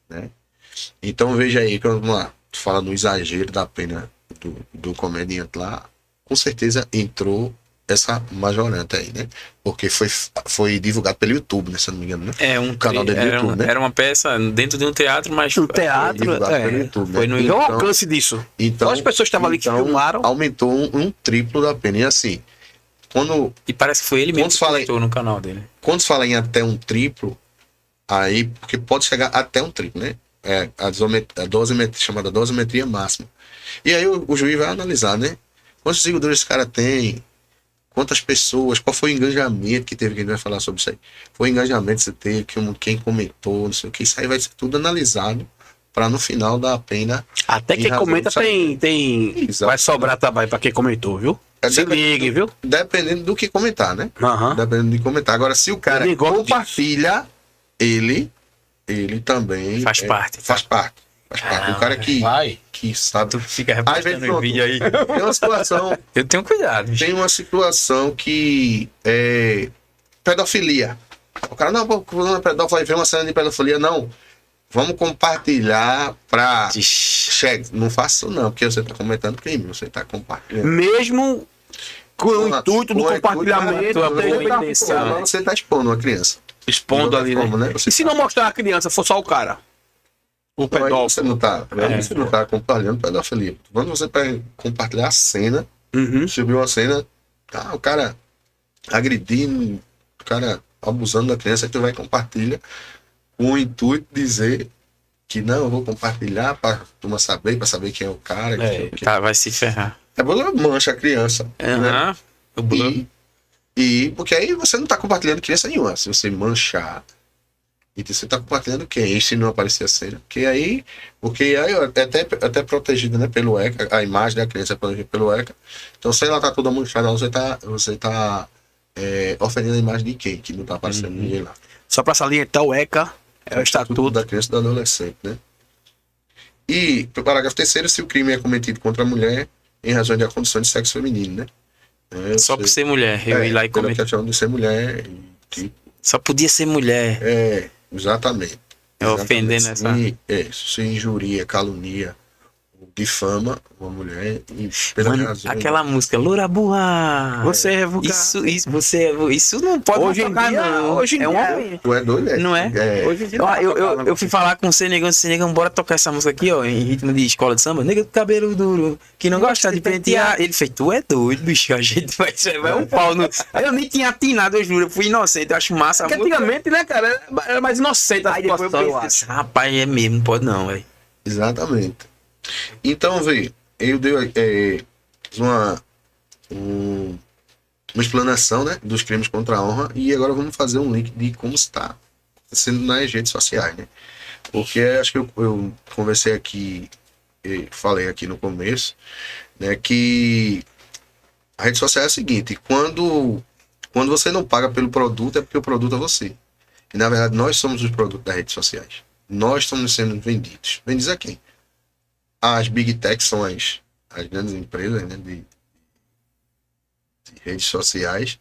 S3: Né? Então veja aí, vamos lá, tu fala do exagero da pena do comediante lá, com certeza entrou essa majorante aí, né? Porque foi divulgado pelo YouTube, né? Se eu não me engano, né?
S1: Um
S3: canal dele do YouTube, né?
S1: Era uma peça dentro de um teatro, mas
S2: Um teatro,
S3: divulgado pelo YouTube,
S1: foi
S3: né?
S1: no
S2: E o alcance disso.
S3: Então,
S2: Só as pessoas que estavam ali que filmaram.
S3: aumentou um triplo da pena. E assim,
S1: e parece que foi ele mesmo
S3: Quando
S1: que
S3: fala em-
S1: postou no canal dele.
S3: quando se fala em até um triplo, aí, porque pode chegar até um triplo, né? Chamada dosimetria máxima. E aí o juiz vai analisar, né? Quantos seguidores esse cara tem? Quantas pessoas? Qual foi o engajamento que teve? Que a gente vai falar sobre isso aí. Foi o engajamento que você teve? Quem comentou? Não sei o que. Isso aí vai ser tudo analisado para no final dar a pena.
S2: Até
S3: em
S2: quem
S3: razão
S2: comenta
S3: disso aí.
S2: tem.
S3: Exato.
S2: Vai sobrar trabalho pra quem comentou, viu? Se ligue, viu?
S3: Dependendo do que comentar, né?
S2: Aham.
S3: Dependendo de comentar. Agora, se o cara
S2: Eu nem gosto
S3: compartilha, ele também
S1: Faz parte.
S3: Faz parte. O cara
S2: Vai.
S3: que sabe.
S1: Tu fica
S3: Às vezes,
S1: repostando o
S3: pronto.
S1: vídeo aí.
S3: Tem uma situação.
S1: Eu tenho cuidado. bicho.
S3: Tem uma situação que é pedofilia. O cara, não, não é pedófilo, vai ver uma cena de pedofilia, não. Vamos compartilhar pra. Chegue. Não faça isso, não, porque você tá cometendo crime, você tá compartilhando.
S2: Mesmo com o intuito do
S3: Com o
S2: compartilhamento,
S3: intuito, você tá expondo uma criança.
S2: expondo ali, né?
S3: Como, né?
S2: E se não mostrar a criança, for só o cara? O
S3: Então, aí
S2: pedófilo.
S3: você não tá compartilhando pedofilia. Quando você vai compartilhar a cena,
S2: Uhum.
S3: você viu uma cena, o cara agredindo, o cara abusando da criança, aí tu vai compartilhar com o intuito de dizer que não, eu vou compartilhar pra turma saber, pra saber quem é o cara.
S1: Tá, vai se ferrar.
S3: Mancha a criança. Né?
S1: Aham. O blog.
S3: E porque aí você não tá compartilhando criança nenhuma. Se você manchar, e você tá compartilhando quem? E se não aparecer a cena? Porque aí é até protegida, né, pelo ECA, a imagem da criança é protegida pelo ECA. Então, se ela tá toda manchada, você tá ofendendo a imagem de quem? Que não tá aparecendo ninguém lá.
S2: Só pra salientar, o ECA é o estatuto
S3: da criança e do adolescente, né? E, pro parágrafo 3º, se o crime é cometido contra a mulher em razão da condição de sexo feminino, né?
S1: Só por ser mulher. Eu ir lá e
S3: pela
S1: comentar.
S3: questão de ser mulher.
S1: Só podia ser mulher.
S3: Exatamente.
S1: Ofendendo essa.
S3: Se injuria, calunia, difama uma mulher e pela
S1: Mano,
S3: razão.
S1: aquela música, Loura Burra.
S2: Você é vulgar.
S1: Isso não pode
S2: Hoje em
S1: tocar,
S2: dia,
S1: não.
S2: hoje em
S1: é
S2: dia.
S3: Tu é doido,
S1: Não é?
S2: Hoje em dia
S1: Ó, eu fui falar com o Senegão, bora tocar essa música aqui, ó, em ritmo de escola de samba. Nega do cabelo duro, que não gosta de pentear. Ele fez, tu é doido, bicho, a gente vai um pau no... Eu nem tinha atinado, eu juro, eu fui inocente, eu acho massa.
S2: Porque antigamente, né, cara, era mais inocente a
S1: Aí depois eu
S2: situação, eu
S1: pensei,
S2: acho.
S1: rapaz, é mesmo, não pode não, velho.
S3: Exatamente. Então, vê, eu dei uma explanação, né, dos crimes contra a honra e agora vamos fazer um link de como está acontecendo nas redes sociais, né? Porque acho que eu conversei aqui, falei aqui no começo, né, que a rede social é a seguinte: quando você não paga pelo produto, é porque o produto é você. E na verdade nós somos os produtos das redes sociais. Nós estamos sendo vendidos. Vendidos a quem? As Big Techs são as grandes empresas, né, de redes sociais.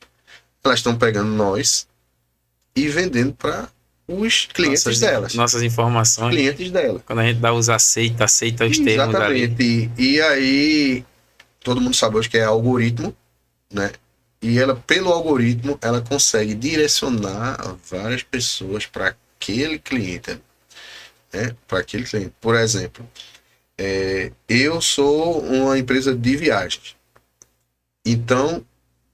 S3: Elas estão pegando nós e vendendo para os clientes delas.
S1: Nossas informações.
S3: Clientes delas.
S1: Quando a gente dá os aceita os termos ali.
S3: Exatamente. E aí, todo mundo sabe hoje que é algoritmo, né? E ela, pelo algoritmo, ela consegue direcionar várias pessoas para aquele cliente. né, para aquele cliente. Por exemplo, eu sou uma empresa de viagens. Então,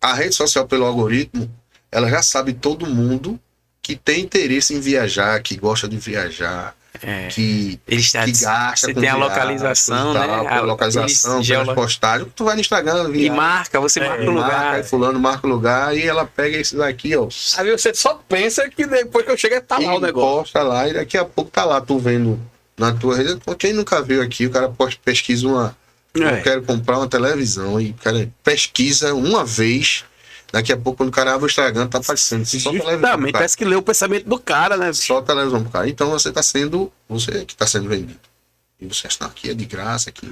S3: a rede social, pelo algoritmo, ela já sabe todo mundo que tem interesse em viajar, que gosta de viajar, que gasta
S1: você
S3: com
S1: tem a
S3: viagem,
S1: localização,
S3: tal,
S1: né?
S3: a localização, pelas postagens. Tu vai no Instagram,
S1: E marca, você marca o lugar.
S3: marca, aí fulano marca o lugar e ela pega esse daqui, ó.
S2: Aí você só pensa que depois que eu chego tá lá o
S3: E
S2: negócio.
S3: posta lá e daqui a pouco tá lá, tu vendo na tua rede. Quem nunca viu aqui, o cara pesquisa eu quero comprar uma televisão e o cara pesquisa uma vez. Daqui a pouco, quando o cara abre o Instagram, tá aparecendo só televisão.
S2: Justamente, parece que lê o pensamento do cara, né?
S3: Só televisão pro cara. Então você que tá sendo vendido. E você acha que aqui é de graça, que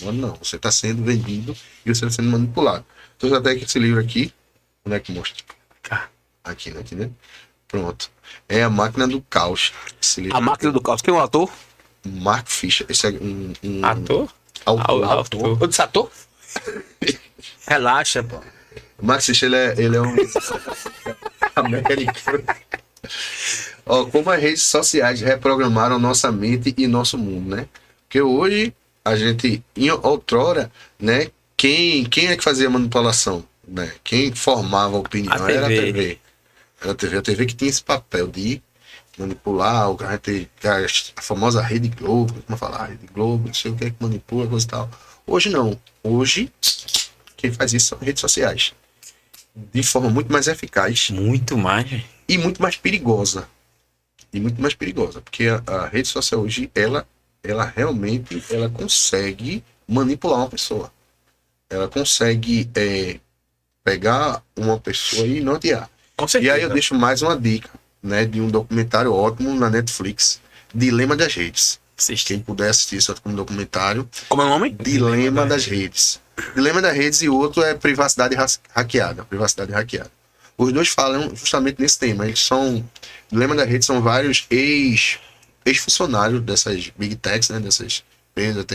S3: não. Você tá sendo vendido e você tá sendo manipulado. Então até que esse livro aqui, onde é que mostra? Aqui, né? Pronto. É A Máquina do Caos.
S2: A Máquina do Caos. Quem é o ator?
S3: Mark Fisher. Esse é um
S1: Ator?
S3: autor.
S2: O disse ator? Relaxa, pô.
S3: Mark Fisher, ele é um americano. Ó, como as redes sociais reprogramaram nossa mente e nosso mundo, né? Porque hoje, outrora, né? Quem é que fazia a manipulação? Né? Quem formava a opinião era a TV. Era a TV que tinha esse papel de manipular, a famosa Rede Globo, como falar, Rede Globo, não sei o que é que manipula, coisa e tal. Hoje não. Hoje, quem faz isso são redes sociais. De forma muito mais eficaz.
S1: Muito mais, velho.
S3: E muito mais perigosa. Porque a rede social hoje, ela realmente consegue manipular uma pessoa. Ela consegue pegar uma pessoa e nortear.
S2: Com certeza.
S3: E aí eu deixo mais uma dica, né, de um documentário ótimo na Netflix, Dilema das Redes. Quem puder assistir esse documentário.
S2: Como é o nome?
S3: Dilema das Redes. Dilema das Redes e o outro é Privacidade Hackeada. Os dois falam justamente nesse tema. Dilema das Redes são vários ex-funcionários dessas Big Techs, né? Dessas empresas.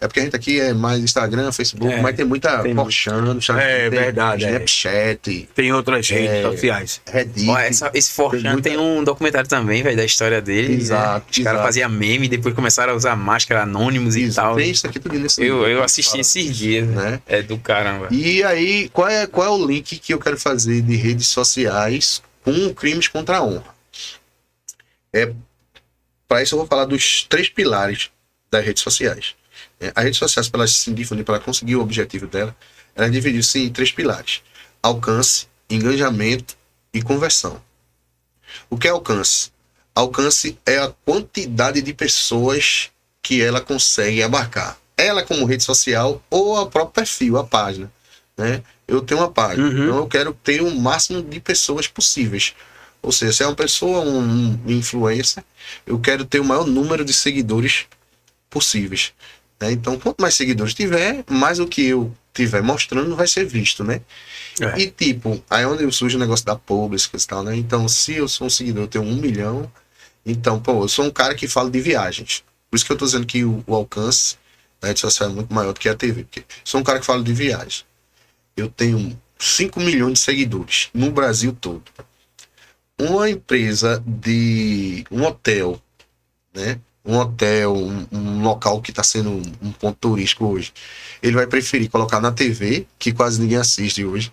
S3: É porque a gente aqui é mais Instagram, Facebook, mas tem muita Forchan,
S2: verdade.
S3: Snapchat.
S2: Tem outras redes sociais.
S3: Reddit.
S1: Ó, esse Forchan tem um documentário também, velho, da história dele.
S3: Exato,
S1: Os caras faziam meme e depois começaram a usar máscara anônimos e tal.
S3: Tem isso aqui tudo nesse
S1: Eu assisti esses dias,
S3: né?
S1: É do caramba.
S3: E aí, qual é o link que eu quero fazer de redes sociais com crimes contra a honra? Para isso eu vou falar dos 3 pilares das redes sociais. As redes sociais, para elas se difundir, para conseguir o objetivo dela, elas dividem-se em 3 pilares: alcance, engajamento e conversão. O que é alcance? Alcance é a quantidade de pessoas que ela consegue abarcar. Ela como rede social ou o próprio perfil, a página, né? Eu tenho uma página, então eu quero ter o máximo de pessoas possíveis. Ou seja, se é uma pessoa, um influencer, eu quero ter o maior número de seguidores possíveis, né? Então, quanto mais seguidores tiver, mais o que eu tiver mostrando vai ser visto, né? E tipo, aí onde surge o negócio da publicidade e tal, né? Então, se eu sou um seguidor, eu tenho 1 milhão, então, eu sou um cara que fala de viagens. Por isso que eu tô dizendo que o alcance da rede social é muito maior do que a TV, porque sou um cara que fala de viagens. Eu tenho 5 milhões de seguidores no Brasil todo. Uma empresa de um hotel, né? Um local que está sendo um ponto turístico hoje, ele vai preferir colocar na TV, que quase ninguém assiste hoje,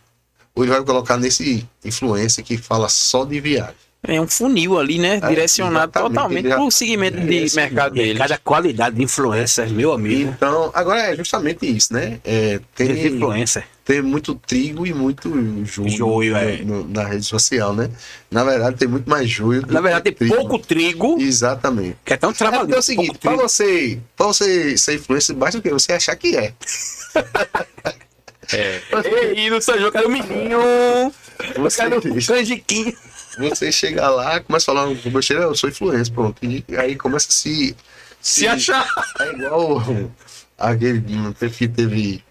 S3: ou ele vai colocar nesse influencer que fala só de viagem.
S1: É um funil ali, né? Direcionado totalmente para o segmento de mercado dele.
S2: Cada qualidade de influencer, meu amigo.
S3: Então, agora é justamente isso, né? Tem
S2: influencer.
S3: Tem muito trigo e muito joio na rede social, né? Na verdade, tem muito mais joio do
S2: Na verdade,
S3: que
S2: tem pouco trigo.
S3: Exatamente.
S2: Que é tão trabalhoso.
S3: É o seguinte, para você ser influencer, basta o quê? Você achar que é.
S2: E no São João, cadê o menino? Cadê o canjiquinho?
S3: Você chega lá, começa a falar com besteira, eu sou influencer, pronto. E aí começa a se
S2: achar.
S3: É igual aquele que teve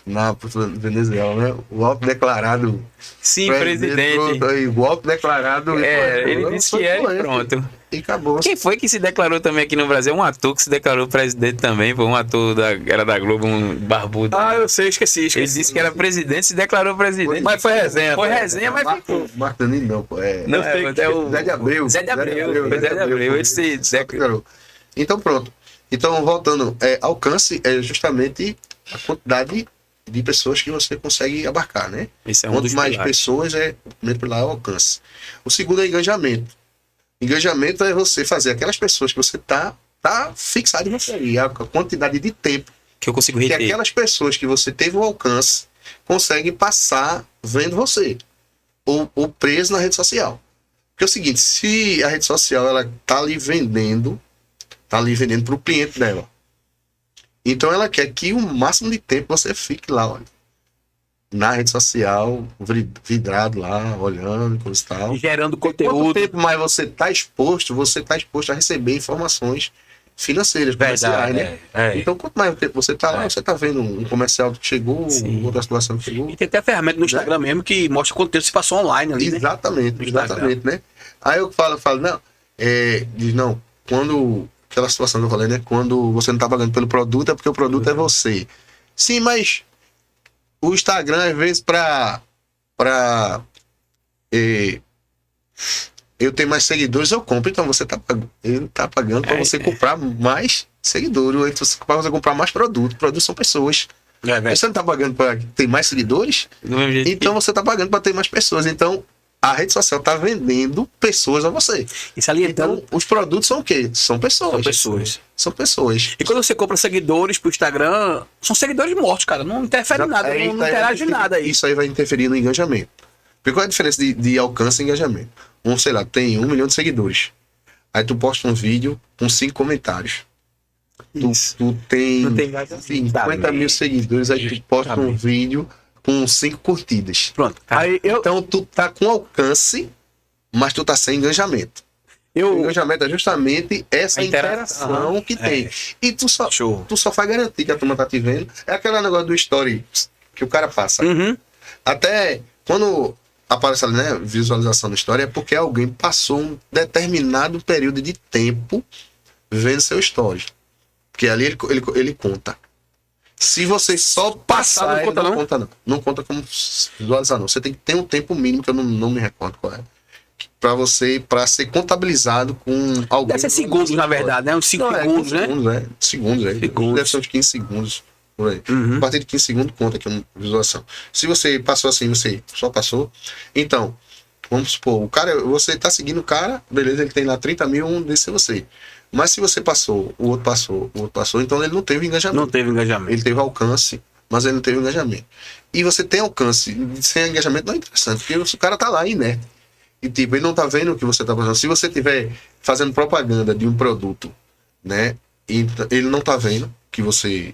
S3: na Venezuela, né? O autodeclarado.
S1: Sim, presidente.
S3: Pronto, aí, o autodeclarado.
S1: Ele disse que é e pronto.
S3: E acabou.
S1: Quem foi que se declarou também aqui no Brasil? Um ator que se declarou presidente também, foi um ator era da Globo, um barbudo.
S2: Eu sei, esqueci.
S1: Ele disse que era presidente, se declarou presidente.
S2: Mas foi resenha.
S1: Foi resenha, mas ficou.
S3: Marco Danilo não, pô.
S1: Não, é o
S3: Zé de Abreu.
S1: Zé de Abreu. Ele se declarou.
S3: Então, pronto. Então, voltando, alcance é justamente a quantidade de pessoas que você consegue abarcar, né?
S1: Esse é um
S3: Quanto
S1: dos
S3: mais
S1: pilares.
S3: pessoas, o primeiro pilar é o alcance. O segundo é engajamento. Engajamento é você fazer aquelas pessoas que você tá fixado em você. E a quantidade de tempo
S1: Que eu consigo
S3: que
S1: reter.
S3: aquelas pessoas que você teve o alcance conseguem passar vendo você. Ou preso na rede social. Porque é o seguinte, se a rede social ela tá ali vendendo para o cliente dela. Então ela quer que o máximo de tempo você fique lá, olha, na rede social, vidrado lá, olhando, coisa e tal.
S2: Gerando
S3: Quanto
S2: conteúdo.
S3: tempo mais você está exposto a receber informações financeiras, comerciais, né? Então, quanto mais tempo você está lá, você está vendo um comercial que chegou,
S1: Sim.
S3: outra situação que chegou.
S2: E tem até a ferramenta no Instagram mesmo que mostra conteúdo que se passou online ali, né?
S3: Exatamente,
S2: No Instagram.
S3: exatamente, né? Aí eu falo, não, diz, não, quando, aquela situação que eu falei, né? Quando você não tá pagando pelo produto, é porque o produto é você. Sim, mas o Instagram, às vezes, eu tenho mais seguidores, eu compro, então você tá pagando, ele tá pagando para você comprar mais seguidores, ou então para você comprar mais produto. Produtos são pessoas. Você não tá pagando para ter mais seguidores,
S1: Do mesmo jeito
S3: então você tá pagando para ter mais pessoas. Então a rede social tá vendendo pessoas a você.
S2: E salientando.
S3: Então os produtos são o quê? São pessoas.
S2: São pessoas.
S3: São pessoas.
S2: E quando você compra seguidores pro Instagram, são seguidores mortos, cara. Não interfere em nada,
S3: Aí
S2: não
S3: vai
S2: interage em
S3: interferir-
S2: nada aí.
S3: Isso aí vai interferir no engajamento. Porque qual é a diferença de alcance e engajamento? Sei lá, tem 1 milhão de seguidores. Aí tu posta um vídeo com 5 comentários. Tu tem
S1: Não tem engajamento.
S3: 50 mil seguidores, aí tu posta um vídeo com 5 curtidas.
S2: Pronto. Aí
S3: Então tu tá com alcance, mas tu tá sem engajamento. O
S2: eu
S3: engajamento é justamente essa
S1: A interação.
S3: interação que tem. E tu só vai garantir que a turma tá te vendo. É aquele negócio do story que o cara passa.
S2: Uhum.
S3: Até quando aparece ali, né, visualização da história, é porque alguém passou um determinado período de tempo vendo seu story. Porque ali ele conta. Se você só passar,
S2: não
S3: ele
S2: conta,
S3: não
S2: não?
S3: conta não. Não conta como visualizar não. Você tem que ter um tempo mínimo, que eu não me recordo qual é. Para ser contabilizado com alguém.
S2: Deve ser segundos, na verdade, né? Uns 5
S3: Não,
S2: segundos, né?
S3: Segundos, é.
S2: Segundos.
S3: Deve ser uns 15 segundos. Por aí.
S2: Uhum.
S3: A partir de 15 segundos conta aqui uma visualização. Se você passou assim, você só passou. Então, vamos supor, você tá seguindo o cara, beleza, ele tem lá 30 mil, um desse é você. Mas se você passou, o outro passou, então ele não teve engajamento.
S2: Não teve engajamento.
S3: Ele teve alcance, mas ele não teve engajamento. E você tem alcance, sem engajamento não é interessante, porque o cara tá lá inerte. E tipo, ele não tá vendo o que você tá fazendo. Se você tiver fazendo propaganda de um produto, né, e ele não tá vendo que você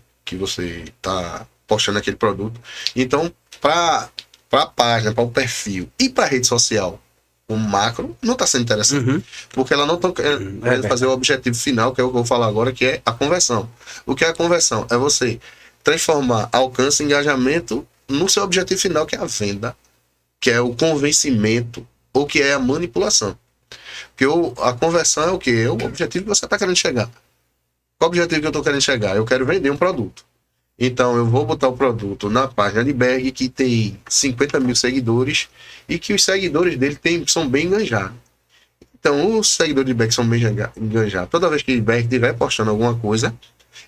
S3: tá postando aquele produto. Então, para a página, para o perfil e para a rede social, o macro não está sendo interessante.
S2: Uhum.
S3: Porque ela não está querendo fazer o objetivo final, que é o que eu vou falar agora, que é a conversão. O que é a conversão? É você transformar alcance e engajamento no seu objetivo final, que é a venda, que é o convencimento, ou que é a manipulação. Porque a conversão é o quê? É o objetivo que você está querendo chegar. Qual o objetivo que eu estou querendo chegar? Eu quero vender um produto. Então eu vou botar o produto na página de Berg, que tem 50 mil seguidores, e que os seguidores dele são bem enganjados. Então os seguidores de Berg são bem enganjados. Toda vez que Berg estiver postando alguma coisa,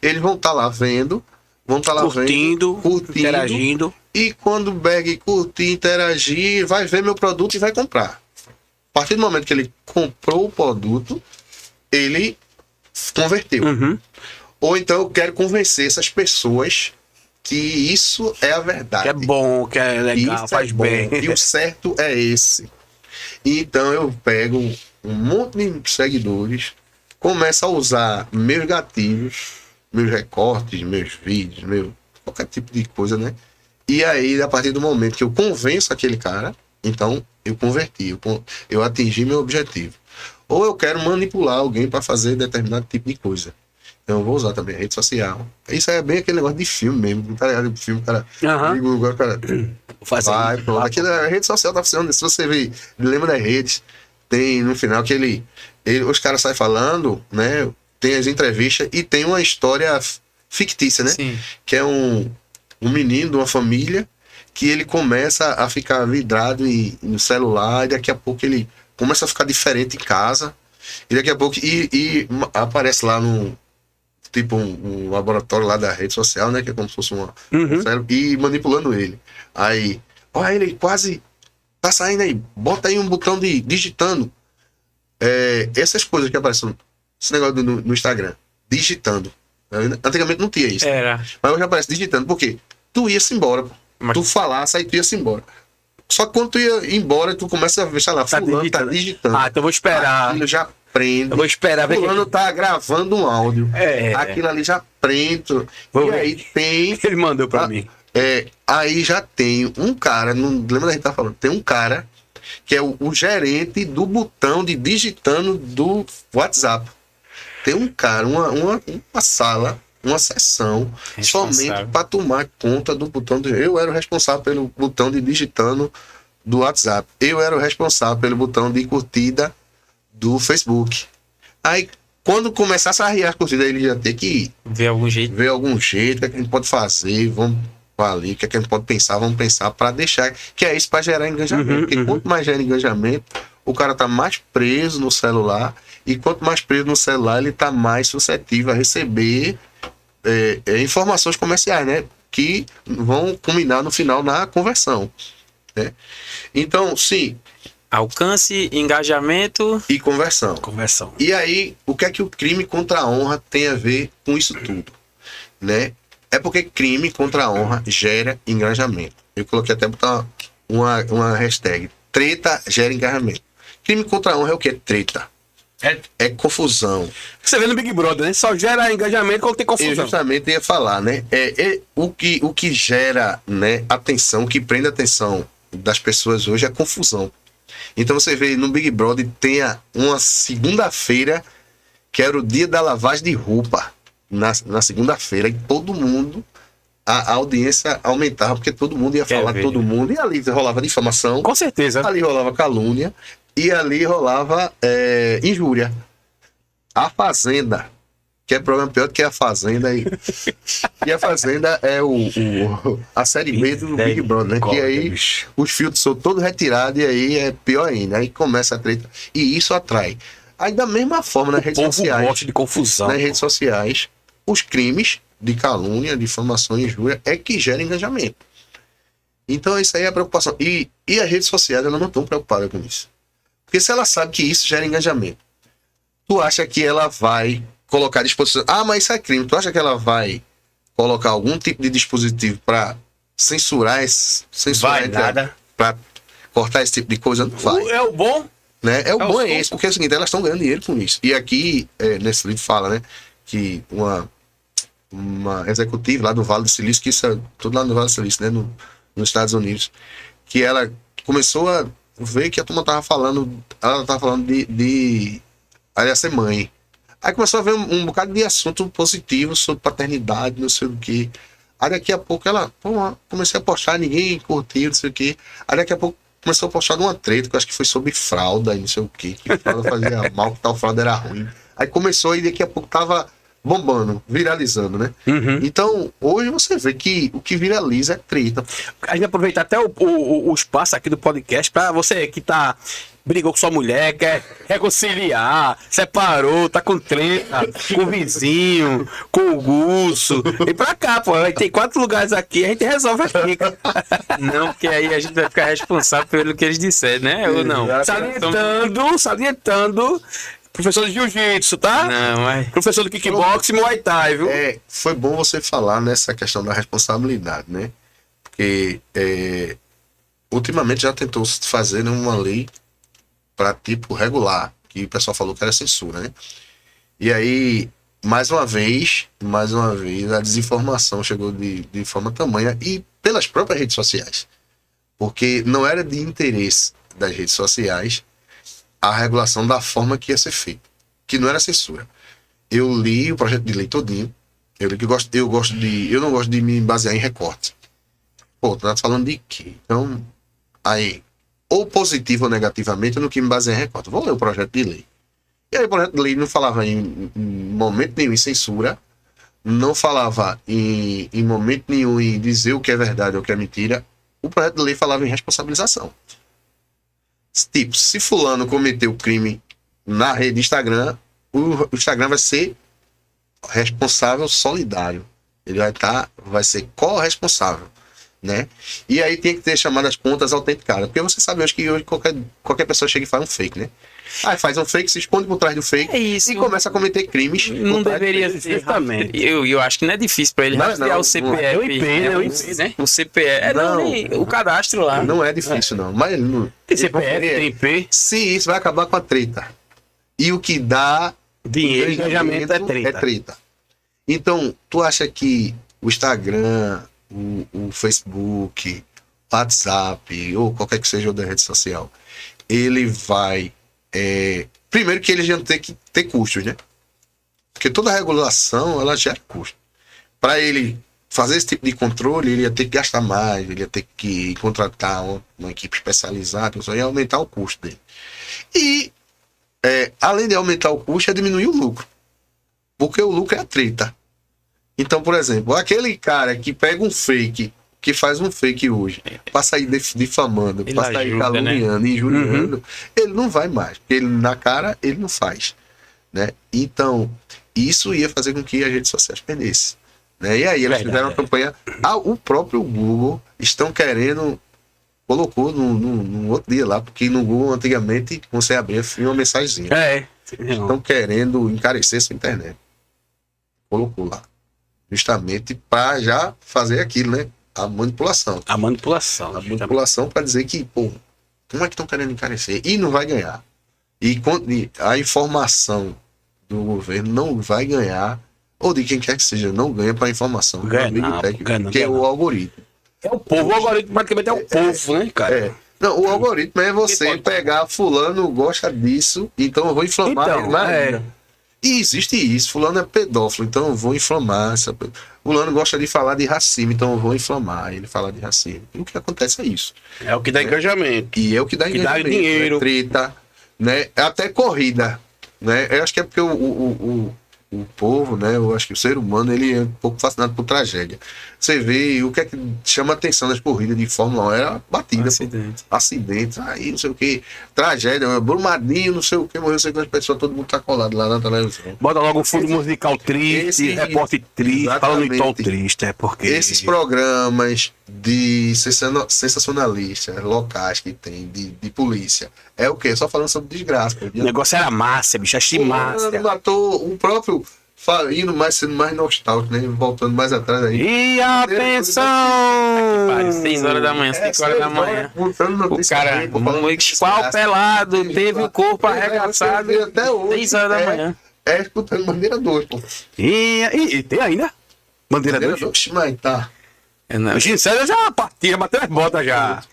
S3: eles vão estar lá vendo,
S2: Curtindo, interagindo.
S3: E quando o Berg curtir, interagir, vai ver meu produto e vai comprar. A partir do momento que ele comprou o produto, ele converteu.
S2: Uhum.
S3: Ou então eu quero convencer essas pessoas que isso é a verdade.
S2: Que é bom, que é legal,
S3: Isso
S2: faz
S3: é bom,
S2: bem.
S3: e o certo é esse. Então eu pego um monte de seguidores, começo a usar meus gatilhos, meus recortes, meus vídeos, qualquer tipo de coisa, né? E aí, a partir do momento que eu convenço aquele cara, então eu converti, eu atingi meu objetivo. Ou eu quero manipular alguém para fazer determinado tipo de coisa. Então eu vou usar também a rede social. Isso é bem aquele negócio de filme mesmo, tá ligado? De filme, cara.
S2: Aham.
S3: Agora, cara,
S2: Vou fazer
S3: vai,
S2: isso.
S3: pronto. Aqui a rede social tá funcionando. Se você ver, lembra das redes, tem no final que os caras saem falando, né? Tem as entrevistas e tem uma história fictícia, né?
S1: Sim.
S3: Que é um menino de uma família que ele começa a ficar vidrado no celular e daqui a pouco ele começa a ficar diferente em casa E daqui a pouco aparece lá no tipo um laboratório lá da rede social, né? Que é como se fosse um cérebro, e manipulando ele. Aí, olha, ele quase tá saindo aí, bota aí um botão de digitando. Essas coisas que aparecem, esse negócio no Instagram, digitando. Antigamente não tinha isso.
S1: Era.
S3: Mas hoje aparece digitando, por quê? Tu ia-se embora, pô.
S1: Mas-
S3: Tu falasse, aí tu ia-se embora. Só que quando tu ia embora, tu começa a ver, sei lá, fulano tá digitando.
S2: Ah, então eu vou esperar.
S3: Aquilo já prende.
S2: Eu vou esperar ver
S3: Fulano tá gravando um áudio.
S2: É.
S3: Aquilo ali já prende.
S2: Vou
S3: E
S2: ver.
S3: aí tem...
S2: que ele mandou pra mim.
S3: Aí já tem um cara, não lembra da gente tá falando, tem um cara que é o gerente do botão de digitando do WhatsApp. Tem um cara, uma sala, uma sessão
S1: Responsável.
S3: somente para tomar conta do botão. Eu era o responsável pelo botão de digitando do WhatsApp. Eu era o responsável pelo botão de curtida do Facebook. Aí, quando começasse a arriar as curtidas, ele ia ter que
S1: Ver algum jeito.
S3: ver algum jeito, o que, é que a gente pode fazer, vamos ali, o que, é que a gente pode pensar, vamos pensar para deixar, que é isso para gerar engajamento. Porque quanto mais gera engajamento, o cara tá mais preso no celular, e quanto mais preso no celular, ele tá mais suscetível a receber informações comerciais, né? Que vão culminar no final na conversão, né? Então, sim,
S1: Alcance, engajamento.
S3: e conversão.
S2: Conversão.
S3: E aí, o que é que o crime contra a honra tem a ver com isso tudo, né? É porque crime contra a honra gera engajamento. Eu coloquei até botar uma hashtag. Treta gera engajamento. Crime contra a honra é o que? Treta. É confusão.
S2: Você vê no Big Brother, né? Só gera engajamento quando tem
S3: Eu
S2: confusão.
S3: justamente ia falar, né? O que gera, né, atenção, o que prende a atenção das pessoas hoje é confusão. Então você vê no Big Brother tem uma segunda-feira que era o dia da lavagem de roupa. Na segunda-feira, e todo mundo, a audiência aumentava, porque todo mundo ia falar
S1: ver.
S3: todo mundo, e ali rolava difamação,
S2: Com certeza.
S3: ali rolava calúnia, e ali rolava injúria. A Fazenda, que é programa pior do que a Fazenda, e a Fazenda é a série B do Big Brother, né? Que aí os filtros são todos retirados, e aí é pior ainda, aí começa a treta, e isso atrai. Aí da mesma forma nas
S2: O
S3: redes
S2: povo
S3: sociais,
S2: gosta de confusão.
S3: nas redes sociais, os crimes de calúnia, difamação e injúria é que gera engajamento. Então isso aí é a preocupação. E as redes sociais, elas não estão preocupadas com isso. Porque se ela sabe que isso gera engajamento, tu acha que ela vai colocar à disposição... Ah, mas isso é crime. Tu acha que ela vai colocar algum tipo de dispositivo para censurar
S2: Vai nada.
S3: para cortar esse tipo de coisa? Não vai.
S2: É o bom.
S3: Né? O bom
S2: os
S3: é esse, porque é o seguinte, elas estão ganhando dinheiro com isso. E aqui, nesse livro fala, né, que uma executiva lá do Vale do Silício, que isso é tudo lá no Vale do Silício, né, nos Estados Unidos, que ela começou a ver que a turma tava falando, ela tava falando de ela ia ser mãe. Aí começou a ver um bocado de assunto positivo sobre paternidade, não sei o que. Aí daqui a pouco ela, comecei a postar, ninguém curtiu, não sei o que. Aí daqui a pouco começou a postar de uma treta, que eu acho que foi sobre fralda e não sei o que fralda fazia mal, que tal fralda era ruim. Aí começou e daqui a pouco tava bombando, viralizando, né? Então, hoje você vê que o que viraliza é treta.
S2: A gente aproveitar até o espaço aqui do podcast para você que brigou com sua mulher, quer reconciliar, separou, tá com treta, com o vizinho, com o Gusso. Vem pra cá, pô. Tem 4 lugares aqui, a gente resolve aqui.
S1: Não, porque aí a gente vai ficar responsável pelo que eles disserem, né? Ou não?
S2: Salientando, professor de jiu-jitsu, tá?
S1: Não, mas...
S2: Professor do kickboxing e muay thai, viu?
S3: Foi bom você falar nessa questão da responsabilidade, né? Porque ultimamente já tentou fazer uma lei para tipo regular, que o pessoal falou que era censura, né? E aí, mais uma vez, a desinformação chegou de forma tamanha e pelas próprias redes sociais. Porque não era de interesse das redes sociais a regulação da forma que ia ser feita, que não era censura. Eu li o projeto de lei todinho, eu não gosto de me basear em recorte. Pô, tá falando de quê? Então, aí, ou positivo ou negativamente, eu não quis me basear em recorte. Vou ler o projeto de lei. E aí o projeto de lei não falava em momento nenhum em censura, não falava em momento nenhum em dizer o que é verdade ou o que é mentira. O projeto de lei falava em responsabilização. Tipo, se fulano cometeu crime na rede Instagram, o Instagram vai ser responsável solidário. Ele vai ser corresponsável, né? E aí tem que ter chamadas contas autenticadas. Porque você sabe hoje que qualquer pessoa chega e faz um fake, né? Aí faz um fake, se esconde por trás do fake
S1: isso.
S3: e começa a cometer crimes.
S1: Não deveria ser.
S2: Justamente.
S1: Eu acho que não é difícil pra ele rastrear o CPF.
S2: É o IP, né? O IP, né?
S1: O CPF. O cadastro lá.
S3: Não é difícil, não. Mas ele não.
S2: Tem CPF, tem IP.
S3: Se isso vai acabar com a treta. E o que dá
S2: Dinheiro, engajamento é treta.
S3: Então, tu acha que o Instagram, o Facebook, o WhatsApp, ou qualquer que seja outra rede social, ele vai... primeiro que eles já tem que ter custos, né? Porque toda regulação, ela gera custo. Para ele fazer esse tipo de controle, ele ia ter que gastar mais, ele ia ter que contratar uma equipe especializada, isso ia aumentar o custo dele. E, além de aumentar o custo, é diminuir o lucro. Porque o lucro é a treta. Então, por exemplo, aquele cara que pega um fake, que faz um fake hoje, para sair difamando, para sair caluniando, injuriando, ele não vai mais. Porque ele, na cara, ele não faz. Né? Então, isso ia fazer com que as redes sociais perdessem. Né? E aí eles fizeram uma campanha. O próprio Google estão querendo... Colocou no outro dia lá, porque no Google, antigamente, você abria uma mensagenzinha. Estão querendo encarecer sua internet. Colocou lá. Justamente para já fazer aquilo, né? A manipulação.
S2: A manipulação
S3: para dizer que, pô, como é que estão querendo encarecer? E não vai ganhar. E a informação do governo não vai ganhar, ou de quem quer que seja, não ganha para a informação. Que é o algoritmo.
S2: É o povo, o algoritmo praticamente é o povo, né, cara?
S3: Não, o algoritmo é você pegar fulano gosta disso, então eu vou inflamar ele. E existe isso, fulano é pedófilo, então eu vou inflamar. Fulano gosta de falar de racismo, então eu vou inflamar ele falar de racismo. E o que acontece é isso.
S2: É o que dá engajamento.
S3: E é o que dá engajamento.
S2: Dá dinheiro.
S3: Né? Treta, né? Até corrida. Né? Eu acho que é porque o povo, né? Eu acho que o ser humano ele é um pouco fascinado por tragédia. Você vê o que é que chama atenção nas corridas de Fórmula 1 era batida, acidente, aí não sei o que, tragédia, Brumadinho, não sei o que, morreu não sei quantas pessoas, todo mundo tá colado lá na televisão.
S2: Bota logo um fundo musical triste, repórter triste, falando em tom triste, porque
S3: esses programas de sensacionalistas locais que tem de polícia, é o quê? Só falando sobre desgraça.
S2: O negócio era massa, bicho, achei massa.
S3: Matou o próprio, sendo mais nostálgico, né? Voltando mais atrás aí.
S2: E atenção!
S1: 6 horas da manhã, 5 horas da manhã. O cara, qual pelado, teve o corpo arregaçado.
S3: Até hoje.
S1: 6 horas da manhã.
S3: Escutando Bandeira 2, pô.
S2: E tem ainda? Bandeira 2?
S3: Mas tá.
S2: O Gisele já partiu, bateu as botas já.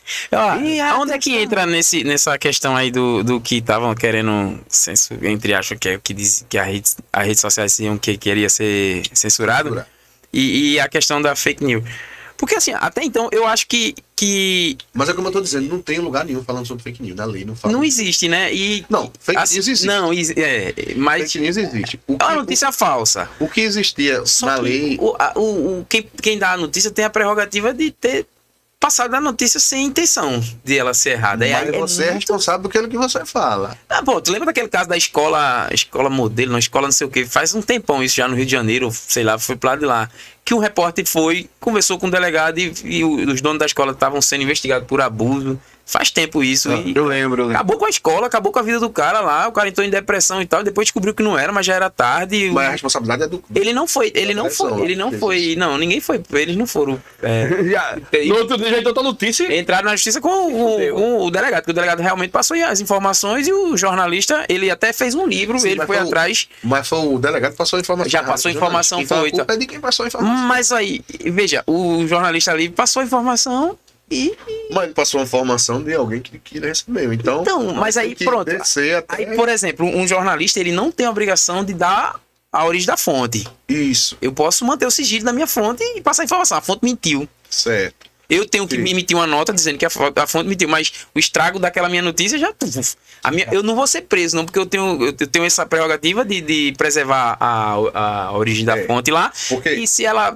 S1: Onde é que entra nessa questão aí do que estavam querendo, entre aspas, que diz que as redes sociais diziam que queria ser censurado? E a questão da fake news. Porque assim, até então, eu acho que...
S3: Mas é como eu tô dizendo, não tem lugar nenhum falando sobre fake news. Na lei não fala.
S1: Não existe, né?
S3: Não, fake news existe.
S1: Não, mas...
S3: Fake news existe.
S1: É uma notícia falsa.
S3: O que existia na lei...
S1: Quem dá a notícia tem a prerrogativa de ter passado a notícia sem intenção de ela ser errada.
S3: Mas você é responsável pelo que você fala.
S1: Tu lembra daquele caso da escola modelo, uma escola não sei o que, faz um tempão isso já no Rio de Janeiro, sei lá, foi pro lado de lá, que um repórter conversou com o delegado e os donos da escola estavam sendo investigados por abuso. Faz tempo isso.
S2: Eu lembro.
S1: Acabou com a escola, acabou com a vida do cara lá, o cara entrou em depressão e tal, depois descobriu que não era, mas já era tarde.
S3: Mas a responsabilidade é do...
S1: Ninguém foi, eles não foram.
S2: No outro dia já entrou a notícia.
S1: Entraram na justiça com o delegado, porque o delegado realmente passou as informações e o jornalista, ele até fez um livro, ele foi atrás.
S3: Mas foi o delegado que passou a informação.
S1: Já passou a informação,
S3: então,
S1: foi.
S3: A culpa é de quem passou a informação.
S1: Mas aí, veja, o jornalista ali passou a informação
S3: Mas ele passou uma informação de alguém que ele recebeu. Então
S1: mas aí pronto. Aí, por exemplo, um jornalista, ele não tem a obrigação de dar a origem da fonte.
S3: Isso.
S1: Eu posso manter o sigilo da minha fonte e passar a informação. A fonte mentiu.
S3: Certo.
S1: Eu tenho que emitir uma nota dizendo que a fonte mentiu, mas o estrago daquela minha notícia já... eu não vou ser preso, não, porque eu tenho essa prerrogativa de preservar a origem da fonte lá. E se ela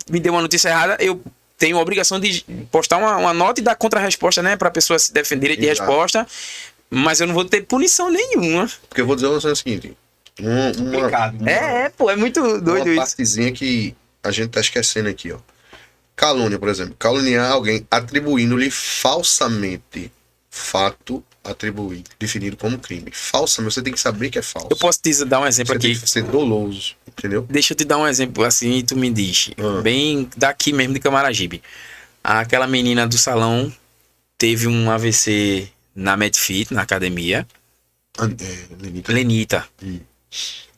S1: me deu uma notícia errada, eu tenho a obrigação de postar uma nota e dar contra-resposta, né? Para a pessoa se defender de resposta. Mas eu não vou ter punição nenhuma.
S3: Porque eu vou dizer o seguinte.
S2: Complicado.
S1: Pô, é muito doido
S3: Uma
S1: isso.
S3: partezinha que a gente tá esquecendo aqui, ó. Calúnia, por exemplo. Caluniar alguém atribuindo-lhe falsamente fato atribuído, definido como crime. Falsamente, você tem que saber que é falso.
S1: Eu posso te dar um exemplo
S3: Você
S1: aqui.
S3: tem que ser doloso, entendeu?
S1: Deixa eu te dar um exemplo assim e tu me diz.
S3: Ah.
S1: Bem daqui mesmo de Camaragibe. Aquela menina do salão teve um AVC na Medfit, na academia.
S3: Lenita.
S1: Lenita.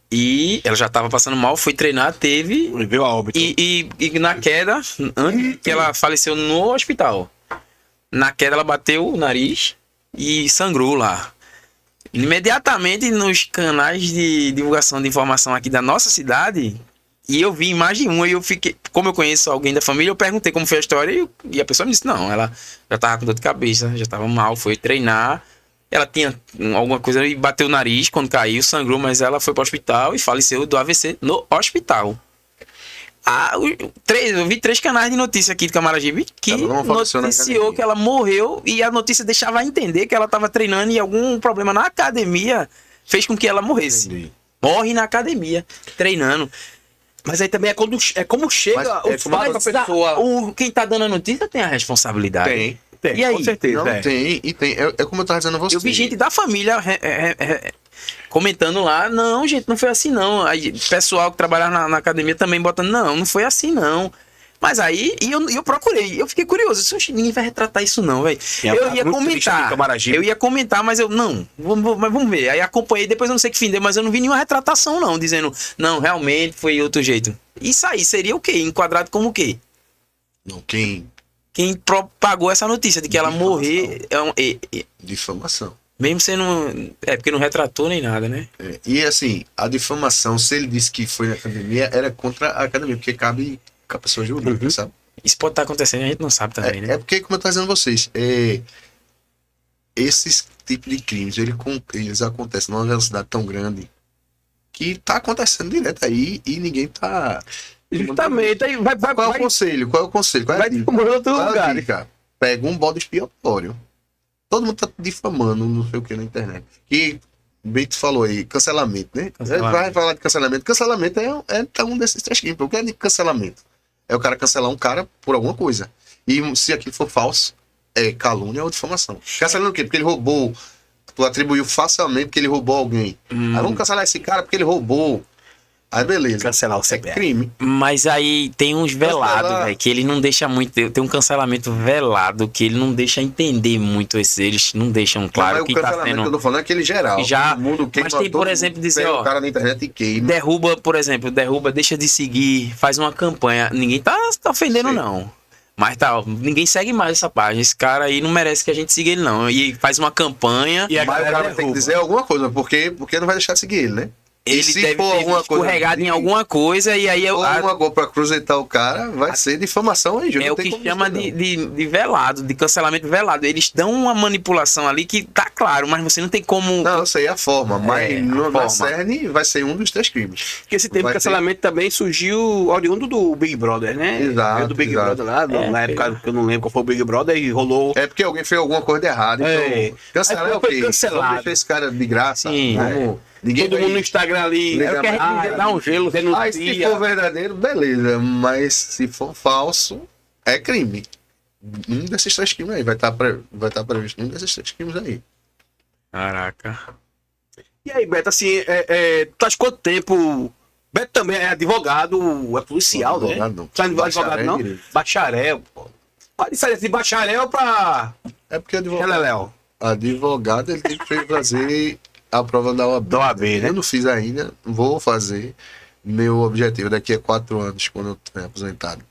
S1: E ela já tava passando mal, foi treinar, teve.
S2: Veio a óbito.
S1: E na queda, antes que ela faleceu no hospital. Na queda ela bateu o nariz e sangrou lá. Imediatamente nos canais de divulgação de informação aqui da nossa cidade, e eu vi mais de uma, e eu fiquei, como eu conheço alguém da família, eu perguntei como foi a história, e a pessoa me disse, não, ela já tava com dor de cabeça, já tava mal, foi treinar, ela tinha alguma coisa e bateu o nariz quando caiu, sangrou, mas ela foi para o hospital e faleceu do AVC no hospital. Eu vi 3 canais de notícia aqui de Camaragibe que
S3: Ela não faleceu na
S1: noticiou
S3: academia.
S1: que ela morreu, e a notícia deixava entender que ela estava treinando e algum problema na academia fez com que ela morresse.
S3: Entendi.
S1: Morre na academia, treinando.
S2: Mas aí também é como chega
S3: Mas
S2: o
S3: é como
S2: fato
S3: a pessoa-
S1: Quem tá dando a notícia tem a responsabilidade.
S3: Tem.
S1: E aí?
S2: Com certeza.
S3: Não,
S2: é.
S3: tem. É como eu tava dizendo a você.
S1: Eu vi gente da família comentando lá, não, gente, não foi assim não. Aí, pessoal que trabalhava na academia também botando, não foi assim não. Mas aí, eu procurei, eu fiquei curioso, disse, ninguém vai retratar isso não, velho.
S2: É,
S1: Eu ia
S2: muito triste aqui em
S1: comentar,
S2: Camaragibe.
S1: eu ia comentar, mas vamos ver. Aí acompanhei, depois eu não sei que fim deu, mas eu não vi nenhuma retratação não, dizendo, não, realmente foi outro jeito. Isso aí seria o quê? Enquadrado como o quê?
S3: Não, quem?
S1: Quem propagou essa notícia de que ela
S3: Difamação.
S1: morrer,
S3: Difamação.
S1: mesmo sendo, porque não retratou nem nada, né?
S3: É. E assim, a difamação, se ele disse que foi na academia, era contra a academia, porque cabe com a pessoa jurídica, sabe?
S1: Isso pode estar acontecendo e a gente não sabe também, né?
S3: É porque, como eu tô dizendo a vocês, esses tipos de crimes, eles acontecem numa velocidade tão grande que tá acontecendo direto aí e ninguém tá...
S2: Justamente. Aí vai
S3: Qual é o conselho? Qual é o conselho? Qual é a
S2: vai
S3: dica?
S2: tomar outro
S3: Qual é a
S2: lugar.
S3: dica? Pega um bode expiatório. Todo mundo tá difamando, não sei o que, na internet. Que, bem tu falou aí, cancelamento, né?
S1: Cancelamento.
S3: Vai falar de cancelamento. Cancelamento é um desses 3 crimes. O que é de cancelamento? É o cara cancelar um cara por alguma coisa. E se aquilo for falso, é calúnia ou difamação. Cancelando o quê? Porque ele roubou. Tu atribuiu facilmente que ele roubou alguém. Aí vamos cancelar esse cara porque ele roubou. Aí beleza.
S2: Cancelar o
S3: É
S2: CPF.
S3: crime.
S1: Mas aí tem uns velados,
S3: Cancelar.
S1: velho, que ele não deixa muito. Tem um cancelamento velado que ele não deixa entender muito eles não deixam claro
S3: Mas
S1: que
S3: o
S1: tá
S3: cancelamento que eu
S1: sendo.
S3: tô falando é aquele geral.
S1: Já,
S3: Todo mundo queima,
S1: mas tem, por
S3: todo
S1: exemplo,
S3: mundo
S1: dizer,
S3: pega
S1: ó,
S3: o cara na internet e queima.
S1: Derruba, por exemplo, derruba, deixa de seguir, faz uma campanha. Ninguém tá ofendendo,
S3: Sim.
S1: não. Mas tá, ó, ninguém segue mais essa página. Esse cara aí não merece que a gente siga ele, não. E faz uma campanha.
S2: E a
S3: Mas o
S2: galera
S3: cara tem que
S2: derruba.
S3: dizer alguma coisa, porque não vai deixar de seguir ele, né?
S1: Ele
S3: se
S1: deve
S3: for
S1: ter
S3: alguma coisa
S1: escorregado em
S3: de-
S1: alguma coisa e aí
S3: Ou alguma coisa pra cruzeitar o cara, vai ser difamação aí,
S1: é o que chama de velado, de cancelamento velado. Eles dão uma manipulação ali que tá claro, mas você não tem como.
S3: Não, eu sei a forma, mas
S1: É, a
S3: na
S1: forma.
S3: cerne vai ser um dos 3 crimes.
S2: Porque esse termo
S3: Vai
S2: de cancelamento também surgiu oriundo do Big Brother, né?
S3: Exato,
S2: Veio do Big
S3: exato.
S2: Brother lá, na época que eu não lembro qual foi o Big Brother, e rolou.
S3: É porque alguém fez alguma coisa errada,
S2: É.
S3: então cancelar
S2: Aí
S3: é o
S2: foi
S3: quê?
S2: cancelado.
S3: Vamos deixar esse cara de graça.
S1: Sim.
S3: Vamos... Ninguém
S2: Todo
S3: vai...
S2: mundo no Instagram ali.
S3: É o que a
S1: gente dá um gelo,
S3: Mas se for verdadeiro, beleza. Mas se for falso, é crime. Um desses 3 crimes aí vai estar previsto um desses 3 crimes aí.
S1: Caraca.
S2: E aí, Beto, assim, tu tá de quanto tempo? Beto também é advogado, é policial,
S3: Não,
S2: né?
S3: advogado não.
S2: Tu é advogado
S3: Bacharel
S2: não?
S3: em direito.
S2: Bacharel, pô. Pode sair de bacharel pra
S3: É porque
S2: Léo.
S3: advogado ele tem que fazer a prova da OAB.
S2: Da OAB, né?
S3: Eu não fiz ainda, vou fazer. Meu objetivo daqui a 4 anos, quando eu estiver aposentado,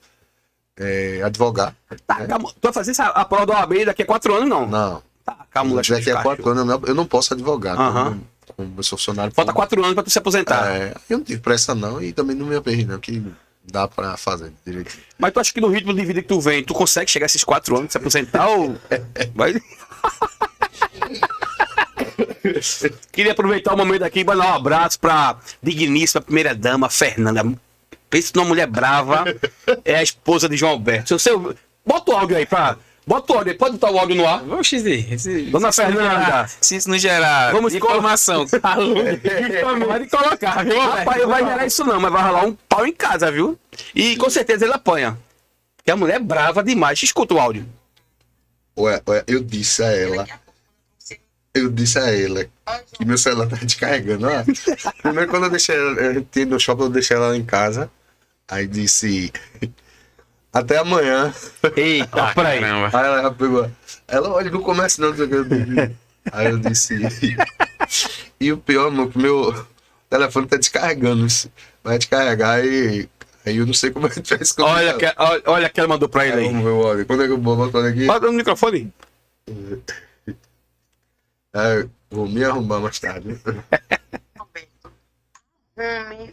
S3: é advogar.
S2: Tá, calma, tu vai fazer a prova da OAB daqui a 4 anos, não?
S3: Não,
S2: Tá, calma,
S3: daqui a 4 anos eu não posso advogar.
S2: Aham.
S3: Como eu sou funcionário
S2: Falta
S3: público.
S2: 4 anos pra tu se aposentar.
S3: Eu não tive pressa não e também não me aperrei não, que dá pra fazer direitinho.
S2: Mas tu acha que no ritmo de vida que tu vem, tu consegue chegar a esses 4 anos, se aposentar ou... Vai... Queria aproveitar o momento aqui e mandar um abraço pra digníssima primeira dama, Fernanda. Pensa numa mulher brava, é a esposa de João Alberto. Bota o áudio aí pra Bota o áudio, pode botar o áudio no ar.
S1: Oxi,
S2: Dona Fernanda.
S1: Se isso não gerar
S2: Vamos
S1: informação,
S2: Pode colocar, viu? Rapaz, não vai gerar isso não, mas vai rolar um pau em casa, viu? E com certeza ele apanha. Porque a mulher é brava demais. Escuta o áudio.
S3: Ué, eu disse a ela que meu celular tá descarregando. Ó. Primeiro, quando eu deixei ela, eu tinha no shopping, eu deixei ela em casa. Aí disse, até amanhã.
S2: Eita, peraí.
S1: caramba.
S3: Aí ela pegou, ela, olha, não começa não. Não sei o que eu disse. Aí eu disse, e o pior, amor, que meu telefone tá descarregando. Vai descarregar e aí eu não sei como é que faz com
S2: Olha que ela mandou pra ele aí.
S3: Vamos ver o áudio. Quando é que eu vou botar aqui?
S2: Bota no microfone.
S3: Vou me arrumar mais tarde.
S5: Roberto,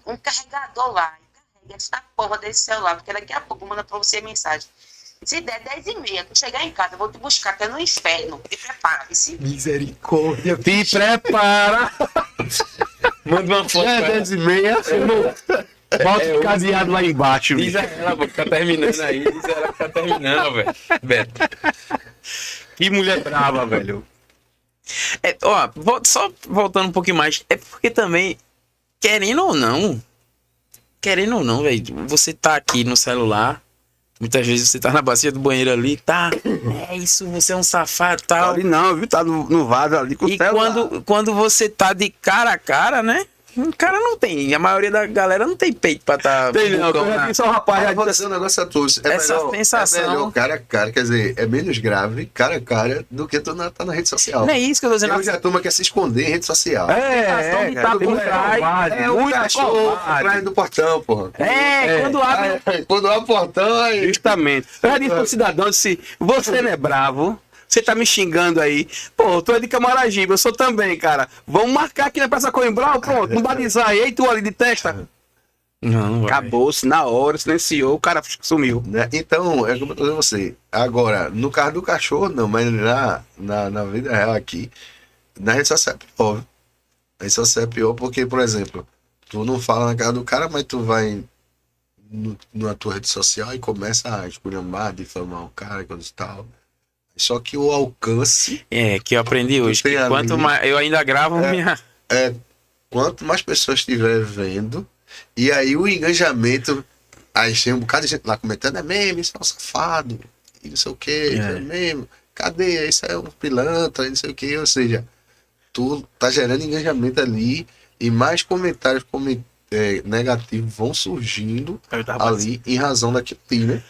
S5: um carregador lá. Carrega essa porra desse celular, porque daqui a pouco manda pra você mensagem. Se der 10h30, tu chegar em casa, eu vou te buscar até no inferno. Te prepara, vice.
S3: Misericórdia.
S2: Te prepara.
S1: Manda uma foto.
S3: É 10h30.
S2: Bota o cadeado lá embaixo.
S1: Diz a ela, pô, que tá terminando aí. Diz a ela que tá terminando, velho. Beto.
S2: Que mulher brava, velho.
S1: Só voltando um pouquinho mais. É porque também, querendo ou não, velho, você tá aqui no celular. Muitas vezes você tá na bacia do banheiro ali, tá? É isso, você é um safado e tal.
S2: Ali não, viu? Tá no vaso ali com o
S1: E
S2: celular.
S1: quando você tá de cara a cara, né? O cara não tem. A maioria da galera não tem peito pra tá.
S2: Tem não,
S1: bucão
S2: eu
S1: na-
S2: aqui só um rapaz já
S3: Vou
S2: disse
S3: dizer um negócio a todos.
S1: Essa sensação-
S3: É melhor cara a cara, quer dizer, é menos grave cara a cara do que tu tá na rede social.
S1: Não é isso que eu tô dizendo.
S3: Hoje a turma quer se esconder em rede social.
S1: sensação de tá por trás.
S3: É o cachorro atrás do portão, porra.
S1: Quando abre.
S3: Quando abre o portão, aí.
S2: Justamente. Eu já disse pro cidadão, disse, você não é bravo, você tá me xingando aí. Pô, tu é de Camaragibe, eu sou também, cara. Vamos marcar aqui na Praça Coimbra, pronto, não batizar aí, tu ali de testa.
S1: Não, vai.
S2: Acabou-se na hora, silenciou, o cara sumiu.
S3: Né? Então, é como eu tô dizendo a você. Agora, no caso do cachorro, não, mas na vida real aqui, na rede social é pior. Viu? Na rede social é pior porque, por exemplo, tu não fala na cara do cara, mas tu vai na tua rede social e começa a esculhambar, difamar o cara, coisa e tal. Só que o alcance,
S1: Que eu aprendi hoje.
S3: tem
S1: Que quanto
S3: ali-
S1: mais. Eu ainda gravo minha.
S3: quanto mais pessoas estiver vendo, e aí o engajamento, aí tem um bocado de gente lá comentando, é meme, isso é um safado, e não sei o que, isso é meme, cadê? Isso é um pilantra, e não sei o que, ou seja, tu tá gerando engajamento ali, e mais comentários negativos vão surgindo ali em razão daquilo ali, né?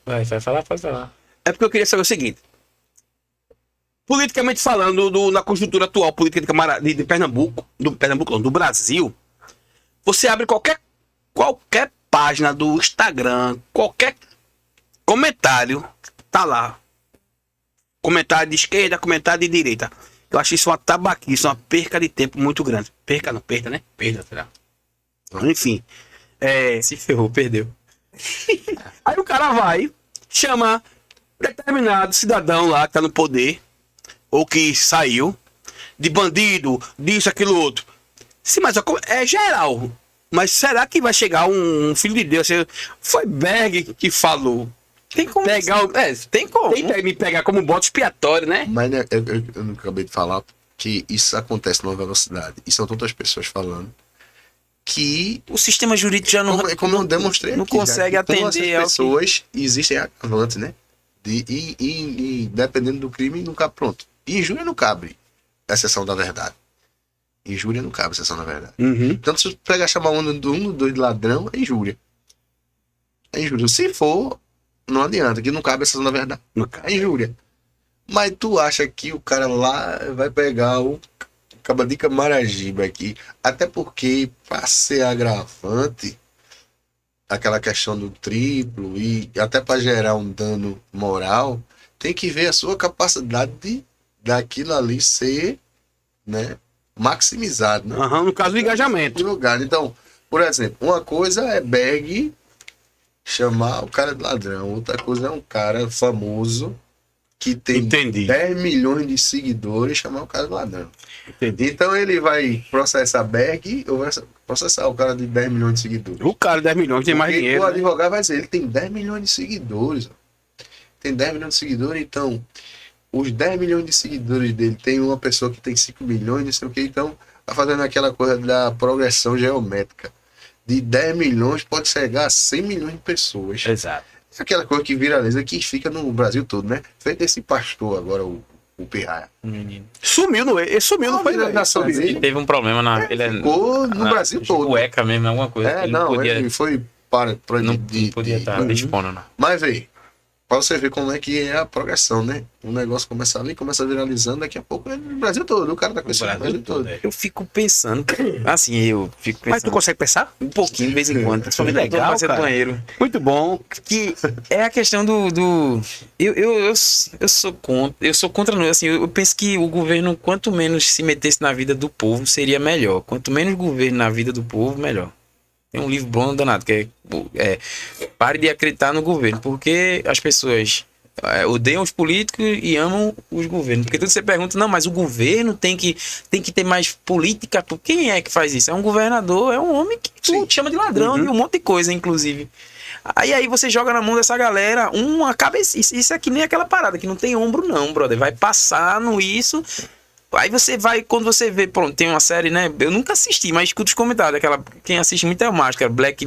S1: Vai falar, pode falar.
S2: É porque eu queria saber o seguinte. Politicamente falando, na conjuntura atual política de Pernambuco, do Brasil, você abre qualquer página do Instagram, qualquer comentário, tá lá. Comentário de esquerda, comentário de direita. Eu acho isso uma tabaquice, uma perca de tempo muito grande. Perca, né? Perda, será? Enfim.
S1: Se ferrou, perdeu.
S2: Aí o cara vai, chama determinado cidadão lá que tá no poder, ou que saiu, de bandido, disso, aquilo, outro. Sim, mas é geral. Mas será que vai chegar um filho de Deus? Foi Berg que falou.
S1: Tem como.
S2: Pegar
S1: tem como.
S2: tem que me pegar como bote expiatório, né?
S3: Mas né, eu não acabei de falar que isso acontece numa velocidade, e são tantas pessoas falando, que
S1: O sistema jurídico já não.
S3: como eu demonstrei
S1: não
S3: aqui, já,
S1: consegue
S3: que com
S1: atender
S3: essas
S1: ao que-
S3: pessoas existem agravantes, né? E dependendo do crime, nunca pronto. Injúria não cabe exceção da verdade. Injúria não cabe exceção da verdade.
S2: Uhum.
S3: Então, se você pegar chamar um do dois de ladrão, é injúria. É injúria. Se for, não adianta, que não cabe exceção da verdade.
S2: No caso.
S3: É injúria. Mas tu acha que o cara lá vai pegar o caba de Camaragibe aqui, até porque, para ser agravante, aquela questão do triplo e até para gerar um dano moral, tem que ver a sua capacidade daquilo ali ser, né, maximizado, né?
S2: Aham, no caso do engajamento.
S3: De lugar. Então, por exemplo, uma coisa é Berg chamar o cara de ladrão, outra coisa é um cara famoso que tem
S2: Entendi.
S3: 10 milhões de seguidores chamar o cara de ladrão.
S2: Entendi.
S3: Então ele vai processar Berg ou vai processar o cara de 10 milhões de seguidores.
S2: O cara, 10 milhões, tem mais
S3: Porque
S2: dinheiro.
S3: o
S2: Né?
S3: advogado vai dizer, ele tem 10 milhões de seguidores. Ó. tem 10 milhões de seguidores, então os 10 milhões de seguidores dele tem uma pessoa que tem 5 milhões, não sei o que, então tá fazendo aquela coisa da progressão geométrica. De 10 milhões pode chegar a 100 milhões de pessoas.
S2: Exato.
S3: Aquela coisa que viraliza, que fica no Brasil todo, né? Feito esse pastor agora, o Pirraia.
S2: Sumiu, ele sumiu, não foi
S3: na sua
S1: Ele teve um problema na. Ele
S3: Ficou no Brasil todo.
S1: Cueca mesmo, alguma coisa. Ele
S3: não,
S1: podia,
S3: ele foi para
S1: não podia estar expondo, não.
S3: Mas, véi, pra você ver como é que é a progressão, né? O negócio começa ali, começa viralizando, daqui a pouco é no Brasil todo. O cara tá conhecendo o Brasil todo.
S1: Eu fico pensando, assim,
S2: Mas tu consegue pensar?
S1: um pouquinho de vez em quando, principalmente
S2: Legal,
S1: quando eu vou
S2: cara.
S1: no banheiro.
S2: Muito bom.
S1: Que é a questão eu sou contra, não, assim, eu penso que o governo, quanto menos se metesse na vida do povo, seria melhor. Quanto menos governo na vida do povo, melhor. Tem um livro bom danado, que é Pare de acreditar no governo, porque as pessoas odeiam os políticos e amam os governos. Porque tudo você pergunta, não, mas o governo tem que ter mais política. Quem é que faz isso? É um governador, é um homem que tu chama de ladrão e um monte de coisa, inclusive. Aí você joga na mão dessa galera uma cabeça. Isso é que nem aquela parada que não tem ombro, não, brother. Vai passar no isso. Aí você vai, quando você vê, pronto, tem uma série, né? Eu nunca assisti, mas escuta os comentários. Quem assiste muito é o Máscara, Black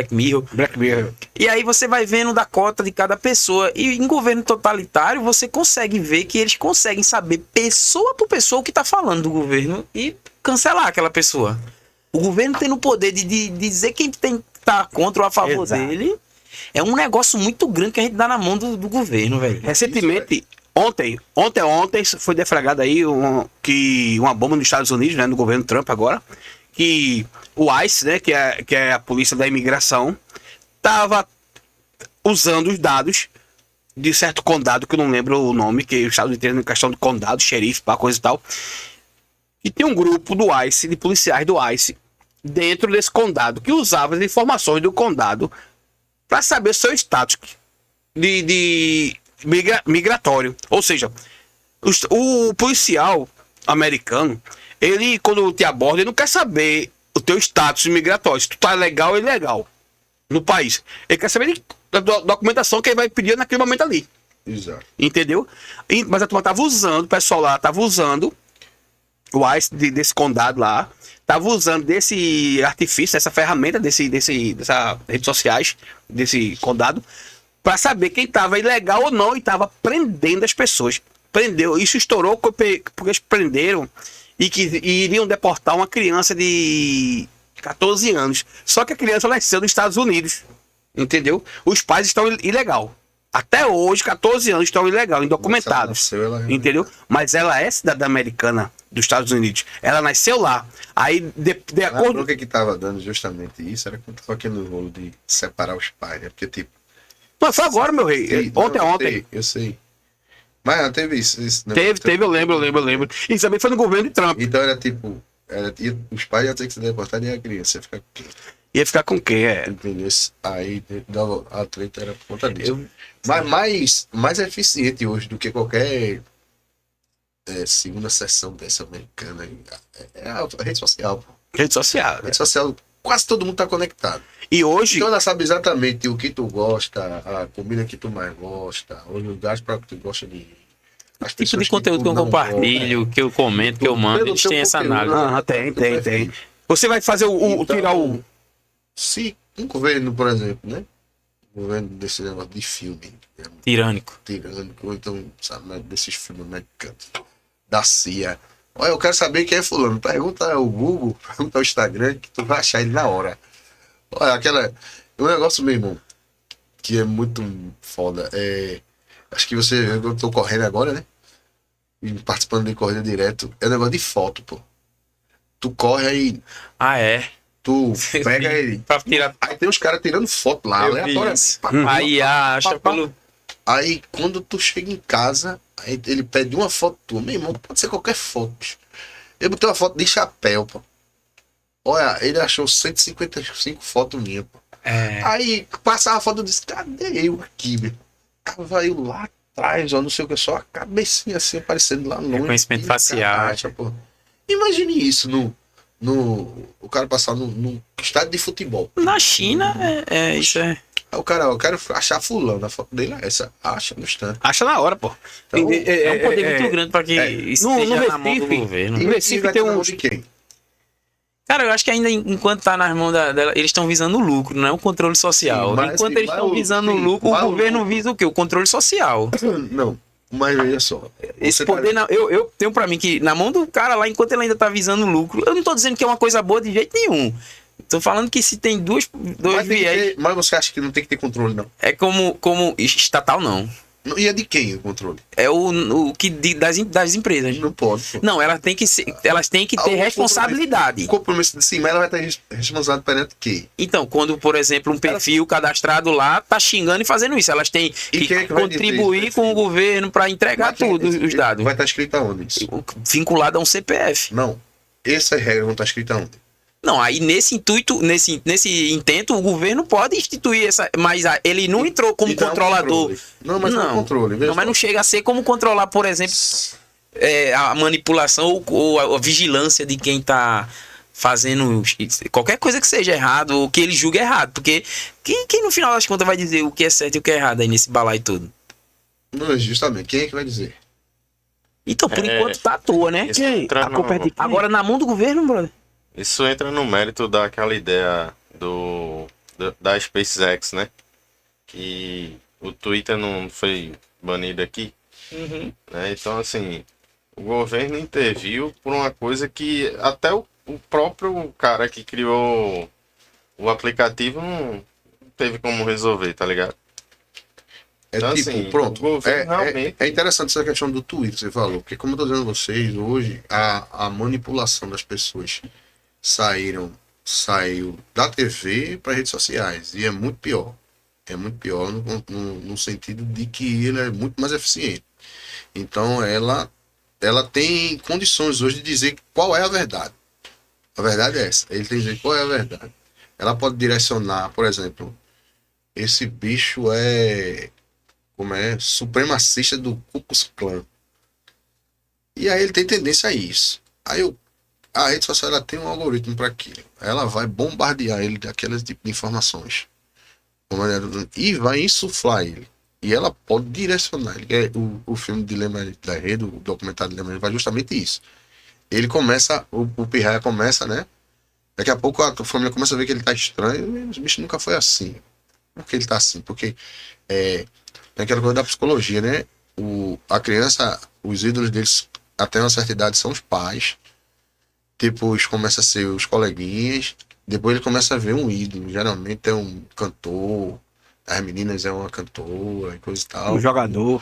S1: Mirror.
S2: Black Mirror.
S1: E aí você vai vendo da cota de cada pessoa. E em governo totalitário, você consegue ver que eles conseguem saber, pessoa por pessoa, o que tá falando do governo e cancelar aquela pessoa. O governo tem o poder de dizer quem tem que estar contra ou a favor
S2: Exato.
S1: dele. É um negócio muito grande que a gente dá na mão do governo, velho.
S2: Recentemente, ontem foi deflagrada aí uma bomba nos Estados Unidos, né, no governo Trump agora, que o ICE, né, que é a polícia da imigração, estava usando os dados de certo condado, que eu não lembro o nome, que os Estados Unidos tem questão de condado, xerife, pá, coisa e tal. E tem um grupo do ICE, de policiais do ICE, dentro desse condado, que usava as informações do condado para saber seu status de migratório. Ou seja, o policial americano, ele, quando te aborda, ele não quer saber o teu status migratório, se tu tá legal ou ilegal no país. Ele quer saber da documentação que ele vai pedir naquele momento ali.
S3: Exato.
S2: Entendeu? Mas a turma tava usando, o pessoal lá tava usando o ICE desse condado lá, tava usando desse artifício, dessa ferramenta, dessas redes sociais, desse condado, para saber quem tava ilegal ou não e tava prendendo as pessoas. Prendeu. Isso estourou porque eles prenderam e iriam deportar uma criança de 14 anos. Só que a criança nasceu nos Estados Unidos. Entendeu? Os pais estão ilegal. Até hoje, 14 anos estão ilegal, indocumentados. Entendeu? Mas ela é cidadã americana dos Estados Unidos. Ela nasceu lá. Aí, de acordo...
S3: O que tava dando justamente isso era quando tava aquele rolo de separar os pais, né? Porque, tipo...
S2: Não, foi agora, meu rei. Ontem.
S3: Eu sei. Mas não teve isso.
S2: Teve, eu lembro. Isso também foi no governo de Trump.
S3: Então era tipo... os pais iam ter que se deportar e a criança ia ficar com quem?
S2: Ia ficar com quem?
S3: Entendeu? Aí a treta era por conta disso. Mas mais eficiente hoje do que qualquer segunda sessão dessa americana é a rede social. Pô.
S2: Rede social.
S3: A rede social, quase todo mundo tá conectado.
S2: E hoje...
S3: Então ela sabe exatamente o que tu gosta, a comida que tu mais gosta, os lugares para que tu gosta de ir. As
S1: Tipo de
S3: pessoas
S1: conteúdo que eu
S3: tu não
S1: compartilho, que eu comento, que eu mando,
S3: Pelo
S1: eles
S3: teu
S1: têm essa
S3: conteúdo,
S1: análise.
S2: Tem. Você vai fazer tirar o...
S3: Se um governo, por exemplo, né? Um governo desse negócio de filme,
S1: Tirânico.
S3: tirânico, ou então, sabe, né, desses filmes americanos, da CIA. Olha, eu quero saber quem é fulano. Pergunta ao Google, pergunta ao Instagram, que tu vai achar ele na hora. Olha, um negócio mesmo que é muito foda. Acho que eu tô correndo agora, né? E participando de corrida direto. É um negócio de foto, pô. Tu corre aí,
S1: Ah, é?
S3: tu pega ele.
S1: Pra tirar...
S3: Aí tem os caras tirando foto lá,
S1: Eu vi
S3: aleatório.
S1: isso.
S3: Pá,
S1: Aí acha
S3: pá.
S1: pelo...
S3: Aí quando tu chega em casa, aí ele pede uma foto tua. Meu irmão, pode ser qualquer foto, bicho. Eu botei uma foto de chapéu, pô. Olha, ele achou 155 fotos minhas, pô. Aí passava a foto, eu disse, cadê eu aqui, meu? Tava eu lá atrás, ó, não sei o que, só a cabecinha assim aparecendo lá longe.
S1: Reconhecimento facial.
S3: Caraca, pô. Imagine isso o cara passar num estádio de futebol.
S1: Na China, isso é...
S3: Aí o cara, ó, eu quero achar fulano, a foto dele é essa. Acha no instante.
S2: Acha na hora, pô.
S3: Então,
S1: É um poder muito grande para que isso
S2: no
S1: esteja na mão do
S2: Recife,
S1: governo.
S2: no Recife
S3: vai
S2: tem
S3: ter na
S2: um...
S3: mão de quem?
S1: Cara, eu acho que ainda enquanto tá nas mãos dela, eles estão visando o lucro, não é o controle social.
S3: Sim, mas,
S1: Enquanto
S3: sim,
S1: eles
S3: mas
S1: estão
S3: o-
S1: visando o
S3: sim,
S1: lucro, o
S3: mas o
S1: governo
S3: lucro-
S1: visa o quê? O controle social.
S3: Não, mas veja só.
S1: Esse
S3: Você tá-
S1: poder, eu tenho pra mim que na mão do cara lá, enquanto ele ainda tá visando o lucro, eu não tô dizendo que é uma coisa boa de jeito nenhum. Tô falando que se tem dois
S3: mas, tem que
S1: viés,
S3: ter- mas você acha que não tem que ter controle, não?
S1: é como estatal, não.
S3: E é de quem o controle?
S1: É o que das empresas.
S3: Não pode. Pô.
S1: Não, elas têm que ter responsabilidade.
S3: O compromisso de cima, ela vai estar responsável perante quem?
S1: Então, quando, por exemplo, um perfil cadastrado lá tá xingando e fazendo isso, elas têm
S3: E
S1: que
S3: quem é que vai
S1: contribuir
S3: dizer
S1: com o governo para entregar
S3: Mas quem-
S1: tudo, os dados.
S3: Vai estar escrito aonde isso?
S1: Vinculado a um CPF.
S3: Não. Essas regras vão estar escritas aonde?
S1: Não, aí nesse intuito, nesse intento, o governo pode instituir essa. Mas ele não entrou como
S3: Então é um
S1: controlador.
S3: controle. Não, mas não é um controle. veja
S1: Não, mas
S3: só.
S1: não chega a ser como controlar, por exemplo, a manipulação ou a vigilância de quem tá fazendo qualquer coisa que seja errado ou que ele julgue errado. Porque quem no final das contas vai dizer o que é certo e o que é errado aí nesse balaio todo?
S3: Não, justamente. Quem é que vai dizer?
S1: Então, por enquanto tá à toa, né?
S4: Isso entra
S2: A culpa é de quem?
S1: Agora na mão do governo, brother.
S4: Isso entra no mérito daquela ideia da SpaceX, né? Que o Twitter não foi banido aqui, né? Então, assim, o governo interviu por uma coisa que até o próprio cara que criou o aplicativo não teve como resolver, tá ligado?
S3: É
S4: Então,
S3: tipo,
S4: assim,
S3: pronto.
S4: o governo realmente-
S3: É interessante essa questão do Twitter que você falou, porque como eu tô dizendo a vocês, hoje a manipulação das pessoas saiu da TV para redes sociais. E é muito pior. É muito pior no sentido de que ele é muito mais eficiente. Então ela tem condições hoje de dizer qual é a verdade. A verdade é essa. Ele tem que dizer qual é a verdade. Ela pode direcionar, por exemplo, esse bicho como é, supremacista do Ku Klux Klan. E aí ele tem tendência a isso. A rede social ela tem um algoritmo para aquilo. Ela vai bombardear ele daqueles tipos de informações. E vai insuflar ele. E ela pode direcionar ele. O filme Dilema da Rede, o documentário Dilema da Rede, vai justamente isso. Ele começa, o Pirraia começa, né? Daqui a pouco a família começa a ver que ele tá estranho. E o bicho nunca foi assim. Por que ele tá assim? Porque tem aquela coisa da psicologia, né? A criança, os ídolos deles até uma certa idade são os pais. Depois começa a ser os coleguinhas. Depois ele começa a ver um ídolo. Geralmente é um cantor. As meninas é uma cantora e coisa e tal.
S2: Um jogador.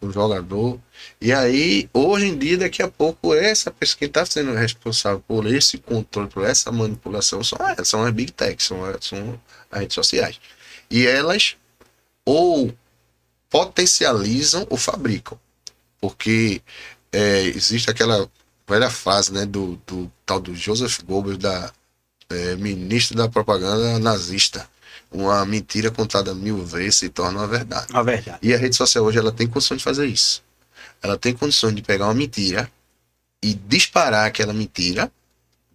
S3: Um jogador. E aí, hoje em dia, daqui a pouco, essa pessoa que está sendo responsável por esse controle, por essa manipulação, são as Big Techs, são as redes sociais. E elas ou potencializam ou fabricam. Porque existe aquela velha frase, né, do tal do Joseph Goebbels, ministro da propaganda nazista. Uma mentira contada 1000 vezes se torna uma verdade.
S2: A verdade.
S3: E a rede social hoje ela tem condições de fazer isso. Ela tem condições de pegar uma mentira e disparar aquela mentira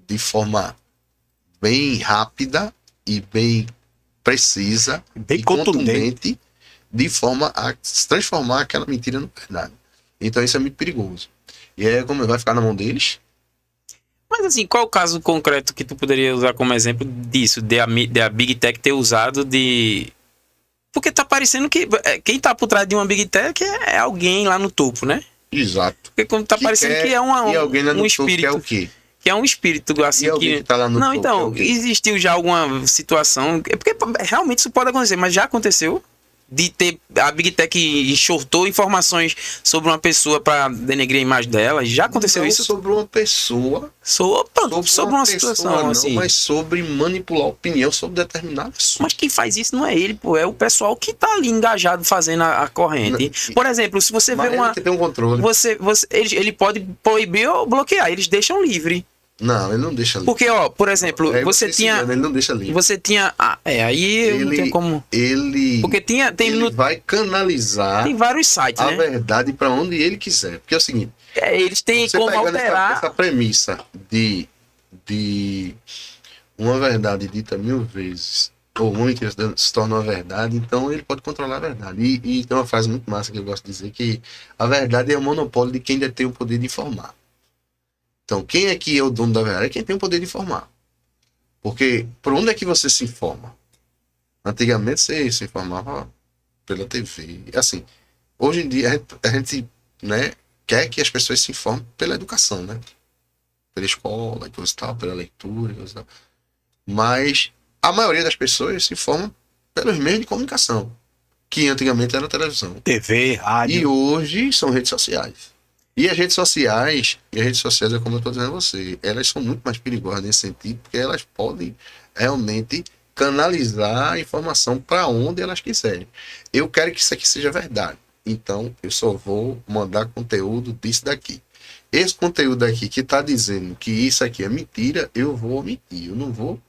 S3: de forma bem rápida e bem precisa
S2: Bem
S3: e
S2: contundente.
S3: de forma a transformar aquela mentira na verdade. Então isso é muito perigoso. E aí como vai ficar na mão deles?
S1: Mas assim, qual o caso concreto que tu poderia usar como exemplo disso, de a Big Tech ter usado de... Porque tá parecendo que quem tá por trás de uma Big Tech é alguém lá no topo, né?
S3: Exato.
S1: Porque como tá parecendo que é
S3: e alguém lá no
S1: um
S3: topo quer
S1: espírito,
S3: o quê?
S1: que é um espírito assim
S3: E alguém que tá lá no
S1: Não,
S3: topo
S1: então,
S3: quer o quê?
S1: existiu já alguma situação, porque realmente isso pode acontecer, mas já aconteceu de ter a Big Tech enxortou informações sobre uma pessoa para denegrir a imagem dela. Já aconteceu
S3: Não
S1: isso?
S3: sobre uma pessoa,
S1: Sobre uma
S3: pessoa,
S1: situação
S3: não,
S1: assim.
S3: mas sobre manipular a opinião sobre determinado assunto.
S1: Mas quem faz isso não é ele, pô, é o pessoal que tá ali engajado fazendo a corrente.
S3: Não,
S1: Por exemplo, se você vê
S3: Mas
S1: uma.
S3: ele que tem um controle.
S1: Ele pode proibir ou bloquear, eles deixam livre.
S3: Não, ele não deixa livre.
S1: Porque, ó, por exemplo,
S3: Aí
S1: você
S3: se engana,
S1: tinha.
S3: ele não deixa livre.
S1: Você tinha. Aí não tem como.
S3: Ele,
S1: Porque tem
S3: ele vai canalizar
S1: tem vários sites,
S3: a
S1: né?
S3: verdade para onde ele quiser. Porque é o seguinte,
S1: Eles têm
S3: você
S1: como
S3: pegando
S1: alterar.
S3: essa premissa de uma verdade dita 1000 vezes ou uma mentira se torna uma verdade, então ele pode controlar a verdade. E tem uma frase muito massa que eu gosto de dizer, que a verdade é o monopólio de quem detém o poder de informar. Então, quem é que é o dono da verdade? É quem tem o poder de informar. Porque, por onde é que você se informa? Antigamente você se informava pela TV. Assim, hoje em dia a gente, né, quer que as pessoas se informem pela educação, né? Pela escola e coisa e tal, pela leitura e coisa e tal. Mas a maioria das pessoas se informa pelos meios de comunicação, que antigamente era a televisão.
S2: TV,
S3: E
S2: rádio.
S3: hoje são redes sociais. E as redes sociais, é como eu estou dizendo a você, elas são muito mais perigosas nesse sentido, porque elas podem realmente canalizar a informação para onde elas quiserem. Eu quero que isso aqui seja verdade. Então, eu só vou mandar conteúdo disso daqui. Esse conteúdo aqui que está dizendo que isso aqui é mentira, eu vou omitir. Eu não vou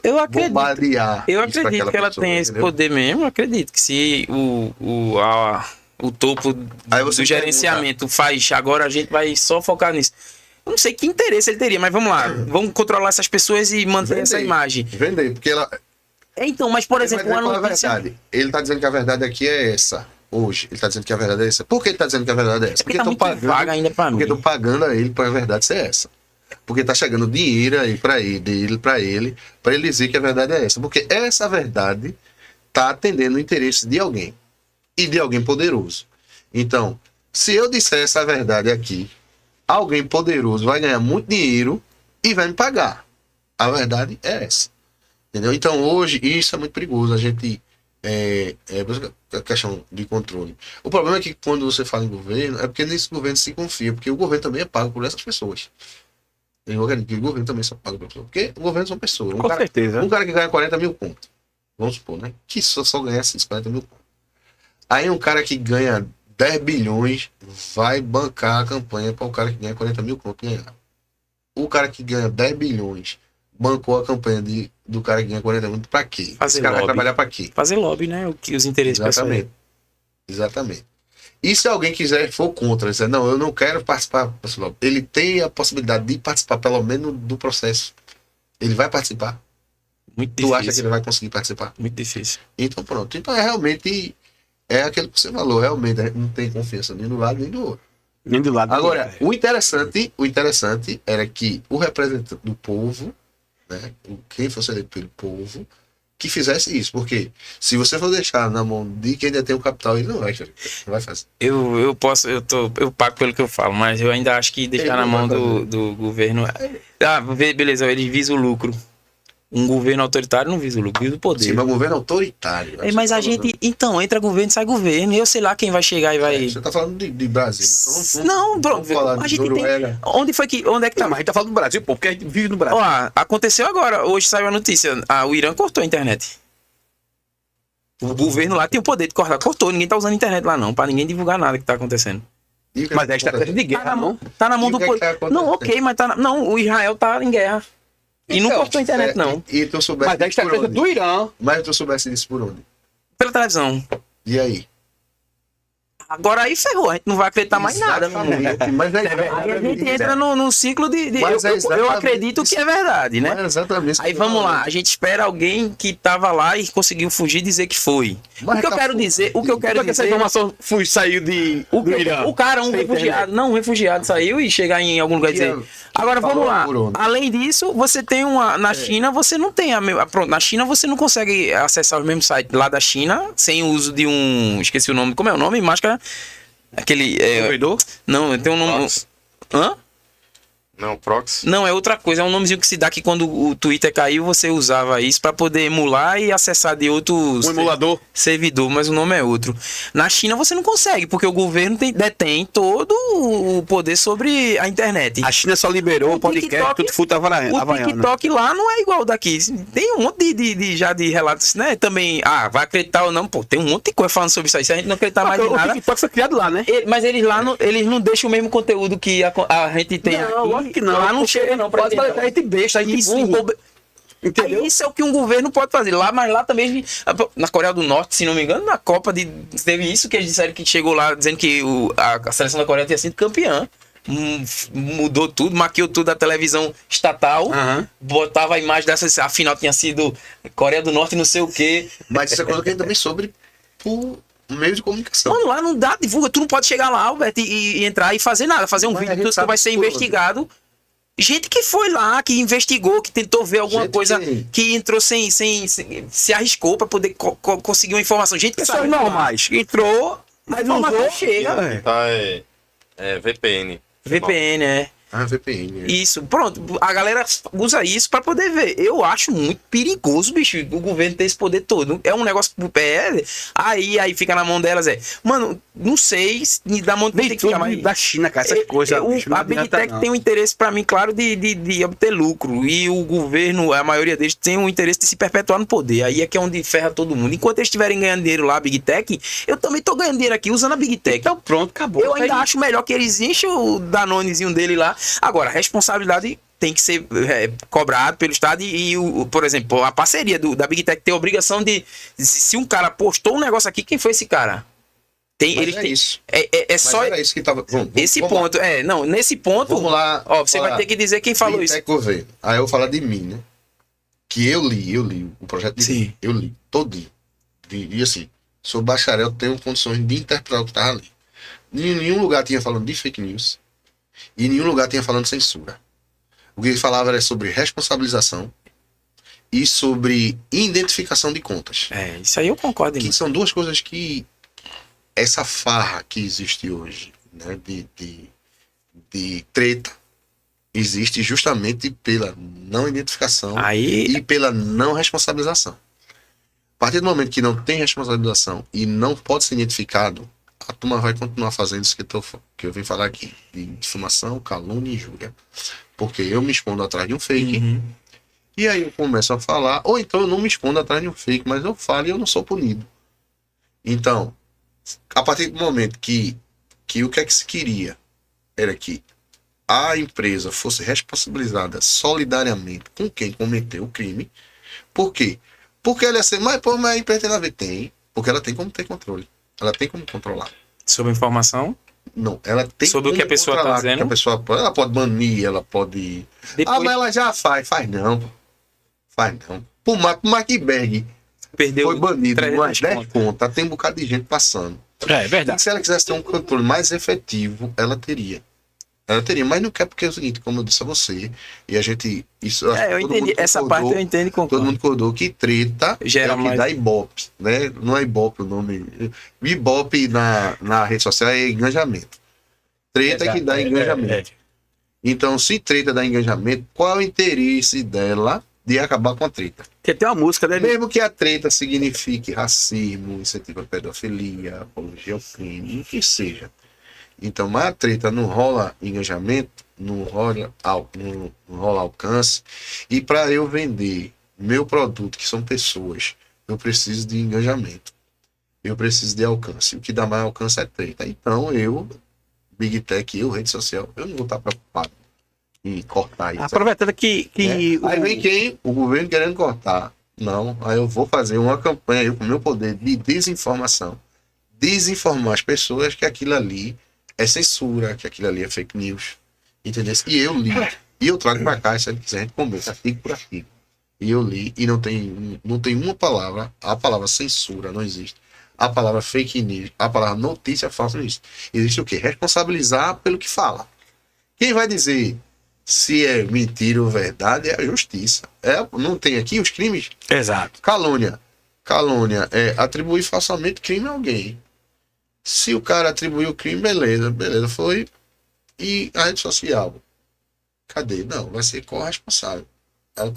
S1: Eu acredito.
S3: bombardear.
S1: Eu
S3: isso pra
S1: acredito
S3: aquela
S1: que ela
S3: pessoa,
S1: tem esse
S3: entendeu?
S1: poder mesmo. Eu acredito que se o topo
S3: Aí você
S1: do gerenciamento faz, agora a gente vai só focar nisso. Eu não sei que interesse ele teria, mas vamos lá. Vamos controlar essas pessoas e manter essa imagem.
S3: Vender, porque ela.
S1: Então, mas por
S3: Ele
S1: exemplo,
S3: vai
S1: uma
S3: dizer qual é a
S1: notícia.
S3: verdade. Ele tá dizendo que a verdade aqui é essa. Hoje, ele tá dizendo que a verdade é essa. Por que ele tá dizendo que a verdade é essa?
S1: Porque tá muito vaga ainda pra mim.
S3: Porque estão pagando a ele para a verdade ser essa. Porque tá chegando dinheiro aí para ele dizer que a verdade é essa. Porque essa verdade tá atendendo o interesse de alguém. E de alguém poderoso. Então, se eu disser essa verdade aqui, alguém poderoso vai ganhar muito dinheiro e vai me pagar. A verdade é essa. Entendeu? Então, hoje, isso é muito perigoso. A gente. A questão de controle. O problema é que quando você fala em governo, é porque nesse governo se confia, porque o governo também é pago por essas pessoas. Eu acredito que o governo também é pago por pessoas. Porque o governo são pessoas.
S2: Com certeza.
S3: Um cara que ganha 40 mil conto, vamos supor, né? Que só ganha esses 40 mil conto. Aí um cara que ganha 10 bilhões vai bancar a campanha para o cara que ganha 40 mil conto ganhar. O cara que ganha 10 bilhões bancou a campanha do cara que ganha 40 mil para quê?
S1: Fazer
S3: Esse cara vai
S1: lobby.
S3: trabalhar para quê?
S1: Fazer lobby, né? Os interesses pessoais.
S3: Exatamente. Exatamente. E se alguém quiser for contra, dizer, não, eu não quero participar, ele tem a possibilidade de participar pelo menos do processo. Ele vai participar.
S1: Muito
S3: Tu acha que
S1: difícil.
S3: ele vai conseguir participar?
S1: Muito difícil.
S3: Então pronto. Então realmente aquilo que você falou, realmente a gente não tem confiança nem do lado nem do outro.
S2: Nem do lado.
S3: Agora, o interessante era que o representante do povo, né, quem fosse eleito pelo povo, que fizesse isso. Porque se você for deixar na mão de quem ainda tem o capital, ele não vai fazer.
S1: Eu pago pelo que eu falo, mas eu ainda acho que deixar
S3: Ele
S1: na
S3: não
S1: mão
S3: vai fazer.
S1: do governo. Ah, beleza, eles visam o lucro. Um governo autoritário não visa o lucro, visa o poder.
S3: Sim, mas o governo é autoritário.
S1: É, mas a gente. Então, entra governo, sai governo. Eu sei lá quem vai chegar e vai.
S3: Você tá falando de Brasil.
S1: Não, bro,
S3: vamos falar
S1: a
S3: de
S1: gente tem.
S3: Noruega.
S1: Onde é que
S2: Não,
S1: tá?
S2: mas a gente tá falando do Brasil, pô, porque a gente vive no Brasil.
S1: Ó, aconteceu agora, hoje saiu a notícia. O Irã cortou a internet. O governo lá tem o poder de cortar. Cortou, ninguém tá usando a internet lá não, pra ninguém divulgar nada que tá acontecendo.
S3: E o que
S2: Mas é
S3: acontece?
S2: estratégia de guerra, não?
S1: Tá na mão
S3: E
S1: do
S3: o que é que
S1: poder.
S3: tá acontecendo?
S1: Não, ok, mas tá. Não, o Israel tá em guerra. E não
S3: Então,
S1: cortou a internet, não.
S3: E tu soubesse
S2: Mas é a
S3: disso por
S2: estratégia
S3: onde?
S2: do Irã.
S3: Mas tu soubesse disso por onde?
S1: Pela televisão.
S3: E aí?
S1: Agora aí ferrou, a gente não vai acreditar mais nada. Meu amigo.
S3: Exatamente. Mas é
S1: Aí a gente entra no ciclo de.
S3: Mas é
S1: eu
S3: exatamente
S1: acredito que é verdade, né?
S3: Mas é exatamente isso
S1: Aí
S3: que eu tô
S1: vamos lá,
S3: falando.
S1: a gente espera alguém que tava lá e conseguiu fugir e dizer que foi.
S3: Mas
S1: o que eu
S3: tá
S1: quero
S3: fugindo.
S1: dizer, o que eu quero
S2: Como é que essa
S1: dizer,
S2: informação saiu do Irã?
S1: o cara, um
S2: Sem
S1: refugiado, não, um refugiado saiu e chegar em algum lugar e dizer. Agora vamos
S3: falou
S1: lá.
S3: por onde?
S1: Além disso, você tem uma na China, você não tem pronto, na China você não consegue acessar o mesmo site lá da China sem o uso de esqueci o nome, como é o nome? Máscara aquele
S2: Provedor?
S1: não, tem um nome.
S4: Proxy.
S1: Hã?
S4: Não, proxy.
S1: Não, é outra coisa, é um nomezinho que se dá que quando o Twitter caiu, você usava isso pra poder emular e acessar de outros
S2: Um emulador.
S1: servidor, mas o nome é outro. Na China você não consegue, porque o governo detém todo o poder sobre a internet.
S2: A China só liberou o podcast
S1: TikTok-
S2: Tudo Fruto
S1: O
S2: Havaiano.
S1: TikTok lá não é igual daqui. Tem um monte já de relatos, né? Também, vai acreditar ou não, pô, tem um monte de coisa falando sobre isso aí. Se a gente não acreditar mais em
S2: O
S1: nada.
S2: TikTok foi criado lá, né?
S1: Mas eles lá eles não deixam o mesmo conteúdo que a gente tem
S2: Não,
S1: aqui.
S2: lógico que não.
S1: Lá não
S2: porque
S1: chega não pra
S2: pode
S1: gente,
S2: parecer a gente besta, a gente
S1: Isso,
S2: burro. Entendeu?
S1: Isso é o que um governo pode fazer lá, mas lá também, na Coreia do Norte, se não me engano, na Copa teve isso que eles disseram que chegou lá dizendo que a seleção da Coreia tinha sido campeã. mudou tudo, maquiou tudo da televisão estatal,
S2: Aham.
S1: botava a imagem dessa, afinal tinha sido Coreia do Norte, não sei o quê.
S3: Mas isso é coisa que a gente também sobre por meio de comunicação.
S1: Mano, lá não dá, divulga, tu não pode chegar lá, Alberto, e entrar e fazer nada, fazer um
S3: Mas a
S1: vídeo,
S3: gente
S1: tu
S3: sabe
S1: vai ser
S3: tudo.
S1: investigado. Gente que foi lá, que investigou, que tentou ver alguma
S3: Gente
S1: coisa,
S3: que-
S1: que entrou sem se arriscou pra poder conseguir uma informação. Gente que
S2: Pessoas
S1: sabe
S2: normais. Entrou, mas
S1: informação
S2: usou.
S1: chega.
S4: Tá, VPN.
S1: VPN, é.
S3: Ah, VPN.
S1: Isso, pronto. A galera usa isso pra poder ver. Eu acho muito perigoso, bicho, o governo ter esse poder todo. É um negócio pro pé. Aí fica na mão delas. Mano, não sei se da mão
S2: Vem
S1: tem que ficar
S2: tudo
S1: mais.
S2: da China, cara. Essas coisas. bicho, não
S1: A Big
S2: adianta,
S1: Tech
S2: não.
S1: tem um interesse, pra mim, claro, de obter lucro. E o governo, a maioria deles, tem um interesse de se perpetuar no poder. Aí é que é onde ferra todo mundo. Enquanto eles estiverem ganhando dinheiro lá, Big Tech, eu também tô ganhando dinheiro aqui usando a Big Tech.
S2: Então pronto, acabou.
S1: Eu ainda
S2: Aí-
S1: acho melhor que eles enchem o Danonezinho dele lá. Agora, a responsabilidade tem que ser cobrado pelo Estado por exemplo, a parceria da Big Tech tem a obrigação se um cara postou um negócio aqui, quem foi esse cara?
S3: Mas
S1: Eles
S3: é
S1: têm,
S3: isso.
S1: é
S3: Mas
S1: só
S3: era isso que tava.
S1: esse
S3: vamos lá.
S1: ponto. Não, nesse ponto,
S3: Vamos lá.
S1: ó, você
S3: falar.
S1: vai ter que dizer quem falou
S3: Big
S1: isso.
S3: Tech Governo. Aí eu vou falar de mim, né? Que eu li o projeto de
S1: Sim.
S3: lei. Eu li todinho. E assim, sou bacharel, tenho condições de interpretar o que estava ali. Em nenhum lugar tinha falando de fake news. E em nenhum lugar tinha falando de censura. O que ele falava era sobre responsabilização e sobre identificação de contas.
S1: Isso aí eu concordo.
S3: Que
S1: Irmão.
S3: são duas coisas que essa farra que existe hoje, né, de treta, existe justamente pela não identificação
S1: Aí,
S3: e pela não responsabilização. A partir do momento que não tem responsabilização e não pode ser identificado, a turma vai continuar fazendo isso que eu vim falar aqui, de difamação, calúnia e injúria. Porque eu me escondo atrás de um fake,
S1: uhum.
S3: e aí eu começo a falar, ou então eu não me escondo atrás de um fake, mas eu falo e eu não sou punido. Então, a partir do momento que o que é que se queria era que a empresa fosse responsabilizada solidariamente com quem cometeu o crime. Por quê? Porque ela ia ser, mas a empresa tem a ver? Tem, porque ela tem como ter controle. Ela tem como controlar.
S1: Sobre informação,
S3: Não, ela tem
S1: Sobre o
S3: como
S1: que a pessoa tá
S3: controlar,
S1: dizendo?
S3: que a pessoa ela pode banir, ela pode...
S1: depois
S3: mas ela já faz. Faz não, pô. Faz não. Por mais que Berg
S1: perdeu
S3: foi banido
S1: 300
S3: umas 10
S1: contas.
S3: contas, tem um bocado de gente passando.
S2: É
S3: E
S2: verdade.
S3: se ela quisesse ter um controle mais efetivo, ela teria. Ela teria, mas não quer porque é o seguinte, como eu disse a você, e a gente... Isso, acho que
S1: Eu
S3: todo
S1: entendi.
S3: mundo
S1: Essa
S3: concordou,
S1: parte eu entendo e
S3: todo
S1: concordo.
S3: mundo concordou que treta
S1: Gera
S3: é o que
S1: mais-
S3: dá Ibope, né? Não é Ibope o nome. Ibope na rede social é engajamento. Treta é que dá engajamento. Então, se treta dá engajamento, qual é o interesse dela de acabar com a treta?
S2: Porque tem uma música, né?
S3: Mesmo que a treta signifique racismo, incentivo à pedofilia, apologia ao crime, o que seja. Então, mas a treta não rola engajamento, não rola alcance. E para eu vender meu produto, que são pessoas, eu preciso de engajamento. Eu preciso de alcance. O que dá mais alcance é treta. Então, Big Tech, rede social, eu não vou estar preocupado em cortar isso.
S2: Aproveitando que
S3: né? Aí vem quem? O governo querendo cortar. Não, aí eu vou fazer uma campanha aí com o meu poder de desinformação. Desinformar as pessoas que aquilo ali é censura, que aquilo ali é fake news. Entendeu? E eu li. E eu trago pra cá, se ele quiser, a gente conversa artigo por artigo. E eu li, e não tem uma palavra, a palavra censura não existe. A palavra fake news, a palavra notícia falsa não existe. Existe o quê? Responsabilizar pelo que fala. Quem vai dizer se é mentira ou verdade é a justiça. Não tem aqui os crimes.
S2: Exato.
S3: Calúnia. Calúnia é atribuir falsamente crime a alguém. Se o cara atribuiu o crime, beleza, foi. E a rede social? Cadê? Não, vai ser corresponsável. Ela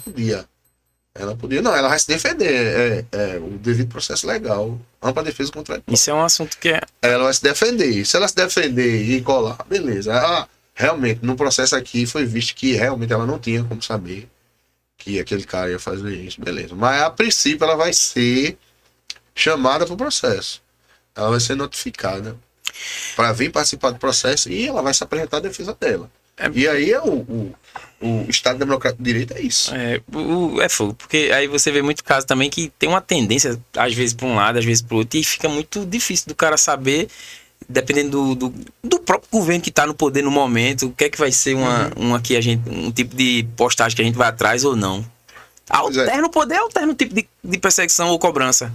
S3: podia, não, ela vai se defender. O devido processo legal. Ampla defesa contra a
S1: Isso é um assunto que é.
S3: ela vai se defender. Se ela se defender e colar, beleza. Realmente, no processo aqui foi visto que realmente ela não tinha como saber que aquele cara ia fazer isso, beleza. Mas a princípio ela vai ser chamada para o processo. Ela vai ser notificada para vir participar do processo e ela vai se apresentar a defesa dela. E aí o Estado Democrático de Direito é isso.
S1: É fogo, porque aí você vê muito caso também que tem uma tendência, às vezes para um lado, às vezes para o outro, e fica muito difícil do cara saber dependendo do próprio governo que está no poder no momento, o que é que vai ser um tipo de postagem que a gente vai atrás ou não.
S3: Pois é.
S1: Alterna o poder, alterna o tipo de perseguição ou cobrança.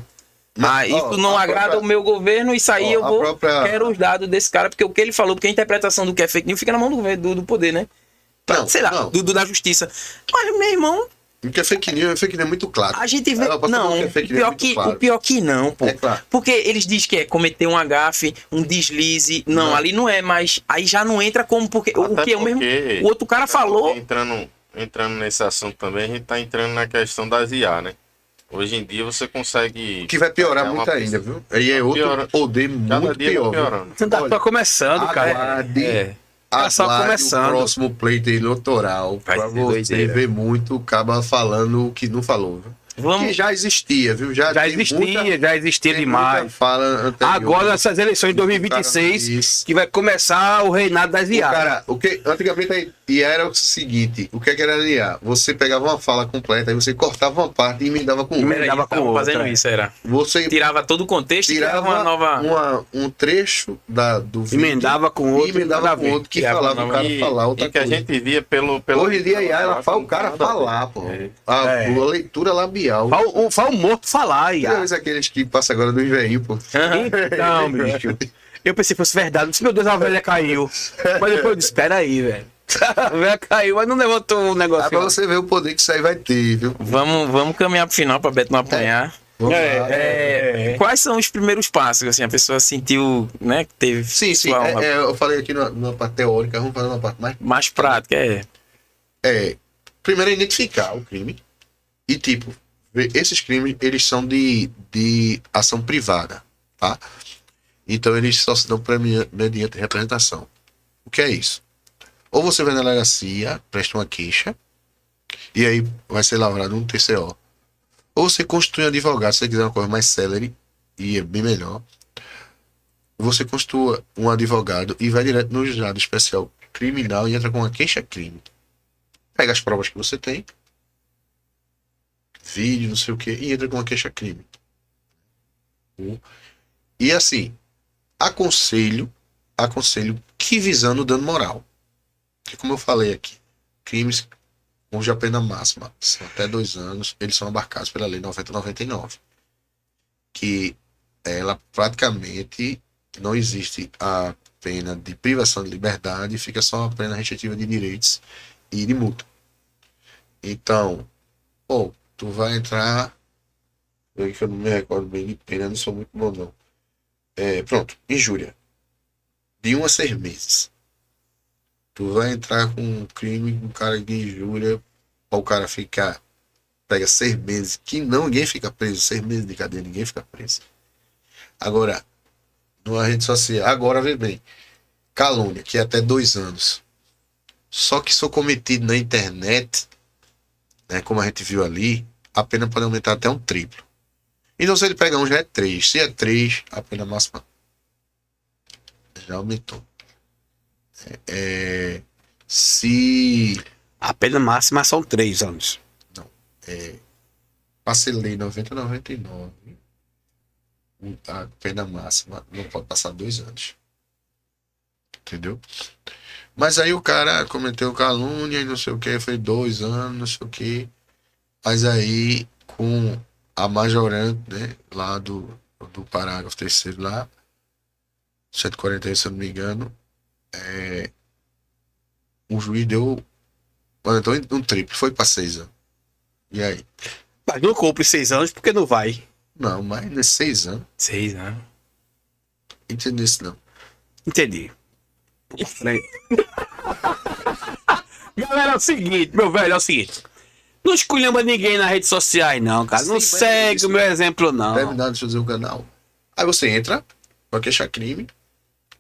S3: Mas,
S1: Isso não
S3: a
S1: agrada
S3: própria-
S1: o meu governo, isso aí eu
S3: a
S1: vou.
S3: própria-
S1: Quero os dados desse cara, porque o que ele falou, porque a interpretação do que é fake news fica na mão do governo, do poder, né?
S3: Não,
S1: Sei lá,
S3: não.
S1: da justiça. Mas, meu irmão,
S3: Porque fake news é muito claro.
S1: a gente vê.
S3: Ela pode
S1: Não,
S3: falar que é fake news é muito claro.
S1: o pior que não, pô.
S3: É claro.
S1: Porque eles dizem que é cometer um agafe, um deslize. Não,
S3: Não.
S1: ali não é, mas aí já não entra como. Porque o
S4: Até
S1: que é o mesmo.
S4: porque-
S1: O outro cara
S4: até
S1: falou.
S4: porque Entrando nesse assunto também, a gente tá entrando na questão das IA, né? Hoje em dia você consegue.
S3: Que vai piorar
S4: pegar uma
S3: muito ainda,
S4: pessoa-
S3: viu? Aí é outro
S4: piora-
S3: poder
S4: Cada
S3: muito
S4: dia
S3: pior.
S4: vai
S3: viu?
S4: piorando.
S2: Você tá
S3: Olha,
S2: só começando, cara.
S3: Aguarde,
S2: Tá só
S3: aguarde
S2: começando.
S3: o próximo pleito eleitoral
S1: Vai
S3: pra
S1: ser
S3: você
S1: doideira.
S3: ver muito o caba falando o que não falou. Viu?
S1: Vamos.
S3: Que já existia, viu?
S2: Já
S3: tem
S2: existia,
S3: muita-
S2: já existia
S3: tem muita
S2: demais.
S3: fala anterior.
S2: Agora, nessas eleições de
S3: Isso.
S2: 2026, que vai começar o reinado das
S3: O
S2: IA.
S3: cara, o que antigamente a IA era o seguinte, o que era a IA? Você pegava uma fala completa, aí você cortava uma parte e emendava com outra.
S2: Emendava
S1: Peraí,
S2: com
S1: tava
S2: outra,
S1: fazendo
S2: é.
S1: isso, era.
S3: Você
S1: Tirava todo o contexto e criava
S3: tirava
S1: uma nova.
S3: um trecho do vídeo
S2: Emendava com
S3: e
S2: outro.
S3: emendava
S2: nada a
S3: com
S2: ver.
S3: outro que
S1: Criava
S3: falava
S1: uma
S3: o cara
S4: E-
S3: falar outra
S4: e que a
S3: coisa.
S4: gente via pelo
S3: Hoje em dia a IA ela faz o
S4: não
S3: cara
S4: tem nada a ver.
S3: falar, pô.
S4: É.
S3: A leitura labial.
S2: Fala o morto falar, IA.
S3: Talvez aqueles que passam agora dos velhinhos, pô.
S2: Então, bicho. Eu pensei que fosse verdade. Eu disse, meu Deus, a velha caiu. Mas depois eu disse, espera aí, velho. A velha caiu, mas não levantou o negócio.
S3: É pra você ver o poder que isso aí vai ter, viu?
S1: Vamos caminhar pro final pra Beto não apanhar.
S3: Vamos lá.
S1: Quais são os primeiros passos? Assim, a pessoa sentiu, né, que teve
S3: Sim,
S1: sua-
S3: eu falei aqui numa parte teórica, vamos fazer uma parte mais.
S1: mais prática.
S3: Primeiro é identificar o crime e, tipo, ver esses crimes, eles são de ação privada, tá? Então eles só se dão mediante representação. O que é isso? Ou você vai na delegacia, presta uma queixa, e aí vai ser lavrado um TCO. Ou você constitui um advogado, se você quiser uma coisa mais célere, e é bem melhor. Você constitua um advogado e vai direto no juizado especial criminal e entra com uma queixa-crime. Pega as provas que você tem, vídeo, não sei o que, e entra com uma queixa-crime. E assim, aconselho que visando o dano moral. Porque como eu falei aqui, crimes cuja pena máxima são até 2 anos, eles são abarcados pela lei 9099. Que ela praticamente não existe a pena de privação de liberdade, fica só a pena restritiva de direitos e de multa. Então, tu vai entrar. Eu não me recordo bem de pena, não sou muito bom não. Pronto, injúria. De 1 a 6 meses. Tu vai entrar com um crime, um cara de injúria, para o cara ficar. Pega 6 meses, que ninguém fica preso, 6 meses de cadeia, ninguém fica preso. Agora, numa rede social, agora vê bem, calúnia, que é até 2 anos. Só que se for cometido na internet, né, como a gente viu ali, a pena pode aumentar até um triplo. Então se ele pegar um já é 3. Se é 3, a pena máxima já aumentou. Se
S2: A pena máxima são 3 anos.
S3: passa lei 9099, a pena máxima não pode passar 2 anos. Entendeu? Mas aí o cara cometeu calúnia e não sei o que, foi 2 anos, não sei o que. Mas aí, com a majorante, né, lá do parágrafo 3º lá, 141, se eu não me engano, o juiz deu, então um triplo, foi para 6 anos. E aí?
S2: Mas não cumpre 6 anos porque não vai.
S3: Não, mas nesses 6 anos,
S1: 6, né?
S3: entendeu isso não.
S2: Entendi. Galera, é o seguinte, meu velho, é o seguinte. Não esculhamba ninguém nas redes sociais, não, cara. Não
S3: Sim, mas
S2: segue
S3: isso-
S2: o meu exemplo, não.
S3: Terminado, deixa eu dizer o canal. Aí você entra pra queixar crime.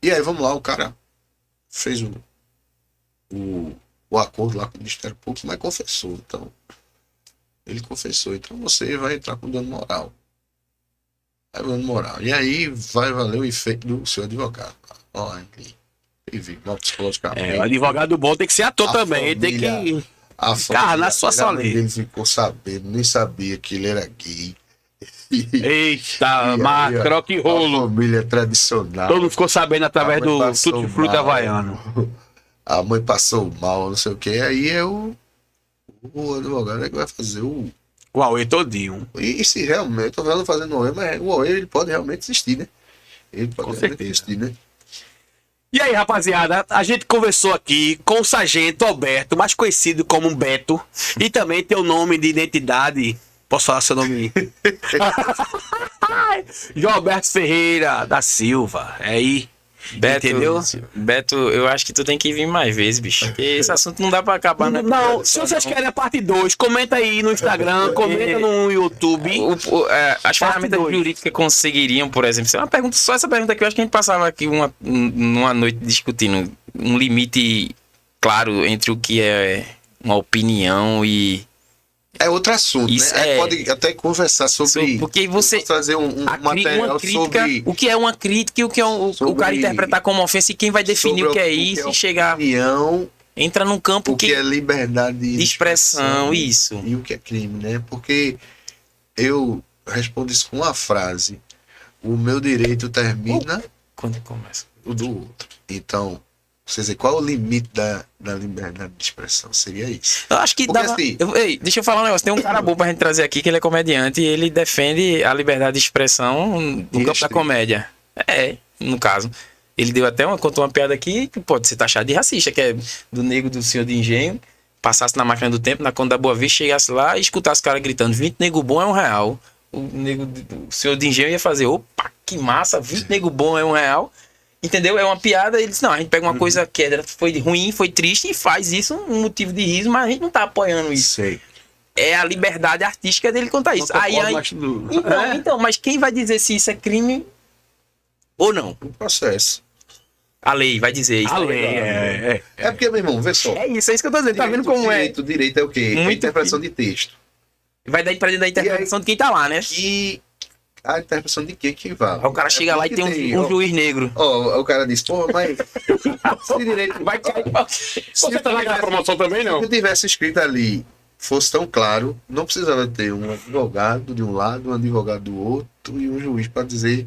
S3: E aí, vamos lá, o cara fez o acordo lá com o Ministério Público, mas confessou. Então, ele confessou. Então, você vai entrar com dano moral. Dano moral. E aí, vai valer o efeito do seu advogado. Ó, ele vive mal psicologicamente.
S2: O advogado bom tem que ser ator
S3: A
S2: também. Ele tem
S3: família-
S2: que.
S3: A
S2: Encarnar sua
S3: família, a mãe
S2: solinha.
S3: dele ficou sabendo, nem sabia que ele era gay.
S2: Eita,
S3: E aí, ó,
S2: rock rolo.
S3: a família tradicional.
S2: Todo mundo ficou sabendo através
S3: A mãe
S2: do
S3: passou
S2: Tutti Frutti
S3: mal.
S2: Havaiano.
S3: A mãe passou mal, não sei o que. Aí o advogado é que vai fazer o.
S2: O Aue todinho.
S3: E se realmente, tô falando fazendo o OE, mas o OE ele pode realmente existir, né? Ele pode
S2: Com
S3: realmente
S2: certeza.
S3: existir, né?
S2: E aí, rapaziada, a gente conversou aqui com o Sargento Alberto, mais conhecido como Beto, e também tem o nome de identidade. Posso falar seu nome? João Alberto Ferreira da Silva. É aí.
S1: Beto,
S2: Entendeu?
S1: Beto, eu acho que tu tem que vir mais vezes, bicho. Porque esse assunto não dá pra acabar, né?
S2: Não, se vocês querem a parte 2, comenta aí no Instagram, comenta no YouTube.
S1: As
S2: Parte
S1: ferramentas
S2: dois.
S1: jurídicas conseguiriam, por exemplo, ser uma pergunta, só essa pergunta aqui, eu acho que a gente passava aqui numa noite discutindo um limite claro entre o que é uma opinião e
S3: É outro assunto,
S1: Isso
S3: né?
S1: é-
S3: Pode até conversar sobre.
S1: porque você
S3: trazer um
S1: uma
S3: material
S1: crítica,
S3: sobre.
S1: o que é uma crítica e o que é o
S3: sobre-
S1: cara interpretar como ofensa e quem vai definir
S3: sobre
S1: o que é isso e chegar,
S3: opinião,
S1: entra num campo
S3: o que é liberdade
S1: de expressão, isso.
S3: e o que é crime, né? Porque eu respondo isso com uma frase: o meu direito termina
S1: Quando começa.
S3: o do outro. Então, quer dizer, qual é o limite da liberdade de expressão? Seria isso.
S1: Eu acho que
S3: Porque
S1: dava...
S3: assim-
S1: Ei, deixa eu falar um negócio. Tem um cara bom pra gente trazer aqui, que ele é comediante e ele defende a liberdade de expressão no campo da
S3: restrito.
S1: comédia. É, no caso. Ele deu até contou uma piada aqui que pode ser taxado de racista, que é do nego do Senhor de Engenho, passasse na máquina do tempo, na Conta da Boa Vista, chegasse lá e escutasse os caras gritando: 20 nego bom é R$1. O Senhor de Engenho ia fazer: opa, que massa, 20 nego bom é R$1. Entendeu? É uma piada. Ele disse: não, a gente pega uma coisa que foi ruim, foi triste e faz isso um motivo de riso, mas a gente não tá apoiando isso.
S3: Sei.
S1: É a liberdade artística dele contar isso. Então, mas quem vai dizer se isso é crime ou não?
S3: O processo.
S1: A lei vai dizer isso.
S2: A lei,
S3: É porque, meu irmão, vê só.
S1: É isso que eu tô dizendo. Tá vendo como é?
S3: Direito é o quê? É
S1: Muito
S3: interpretação de texto.
S1: Vai dar pra dentro da interpretação de quem tá lá, né?
S3: E a interpretação de quem que vale?
S1: Aí o cara chega lá e tem um juiz negro.
S3: Ó, o cara diz, pô, mas se direito
S1: Vai cair.
S2: Você tá naquela promoção também, não?
S3: se tivesse escrito ali, fosse tão claro, não precisava ter um advogado de um lado, um advogado do outro e um juiz para dizer,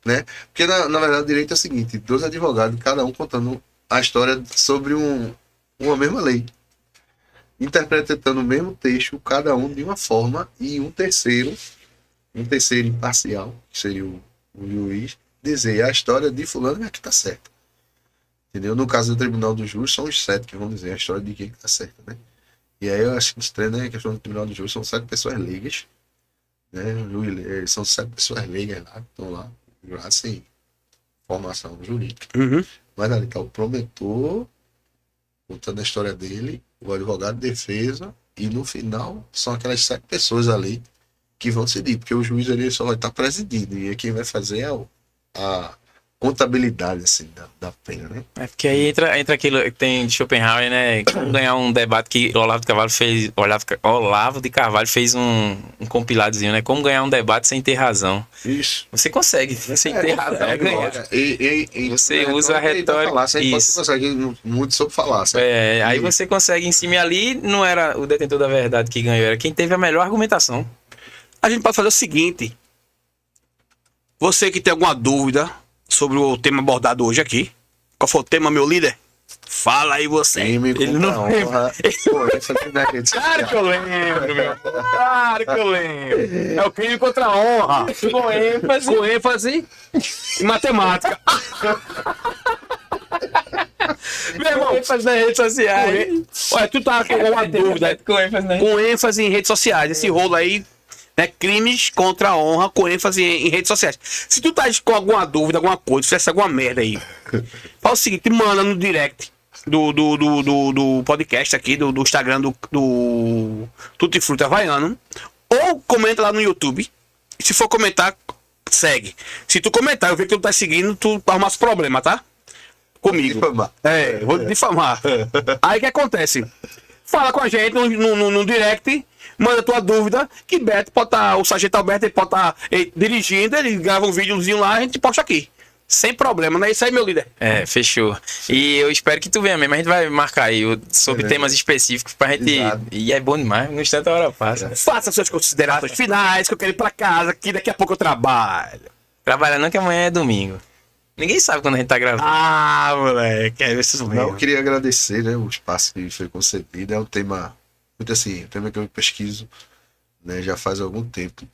S3: né? Porque na verdade o direito é o seguinte, dois advogados, cada um contando a história sobre uma mesma lei, interpretando o mesmo texto, cada um de uma forma, e um terceiro imparcial, que seria o juiz, dizer a história de fulano é que tá certa. Entendeu? No caso do tribunal do júri, são os 7 que vão dizer a história de quem que tá certa, né? E aí eu acho que estranho, né? A questão do tribunal do júri são 7 pessoas leigas, né? São 7 pessoas leigas lá, que estão lá, sem formação jurídica.
S2: Uhum.
S3: Mas ali tá o promotor contando a história dele, o advogado de defesa, e no final são aquelas 7 pessoas ali que vão decidir, porque o juiz ele só vai estar presidindo, e quem vai fazer é a contabilidade assim, da pena, né?
S1: É porque aí entra aquilo que tem de Schopenhauer, né? Como ganhar um debate que Olavo de Carvalho fez um compiladozinho, né? Como ganhar um debate sem ter razão.
S3: Isso.
S1: Você consegue, sem ter razão, é ganhar. Você
S3: né,
S1: usa a retórica.
S3: Falácia, a gente pode
S1: Isso.
S3: conversar aqui muito sobre falácia.
S1: Aí você consegue em cima, e ali não era o detentor da verdade que ganhou, era quem teve a melhor argumentação.
S2: A gente pode fazer o seguinte. Você que tem alguma dúvida sobre o tema abordado hoje aqui. Qual foi o tema, meu líder? Fala aí você.
S1: Ele não
S3: lembra. Pô, essa aqui na rede
S2: Claro que eu lembro, meu. Claro que eu lembro. É o crime contra a honra. Com ênfase em matemática. Meu irmão,
S1: ênfase nas redes sociais.
S2: olha, tu tá com alguma dúvida
S1: Com ênfase nas
S2: com ênfase em redes sociais. Esse rolo aí, né? Crimes contra a honra com ênfase em redes sociais. Se tu tá com alguma dúvida, alguma coisa, se fizesse alguma merda aí, fala o seguinte, manda no direct do podcast aqui, do Instagram do Tutti Frutti Havaiano, ou comenta lá no YouTube. E se for comentar, segue. Se tu comentar, eu ver que tu tá seguindo, tu arruma os problemas, tá? Comigo.
S3: Difamar.
S2: Vou difamar. Aí o que acontece? Fala com a gente no direct, manda tua dúvida, que Beto pode estar, o Sargento Alberto ele pode estar dirigindo, ele grava um videozinho lá, a gente posta aqui. sem problema, não é isso aí, meu líder?
S1: É, fechou. E eu espero que tu venha mesmo. A gente vai marcar aí sobre temas específicos pra gente.
S3: Exato.
S1: E é bom demais, no instante a hora passa.
S2: Faça suas considerações finais, que eu quero ir pra casa, que daqui a pouco eu trabalho.
S1: Trabalha não, que amanhã é domingo. Ninguém sabe quando a gente tá gravando.
S2: Ah, moleque, é isso
S3: Não, eu
S2: mesmo.
S3: queria agradecer, né, o espaço que foi concedido. É um tema, muito assim, um tema que eu pesquiso, né, já faz algum tempo,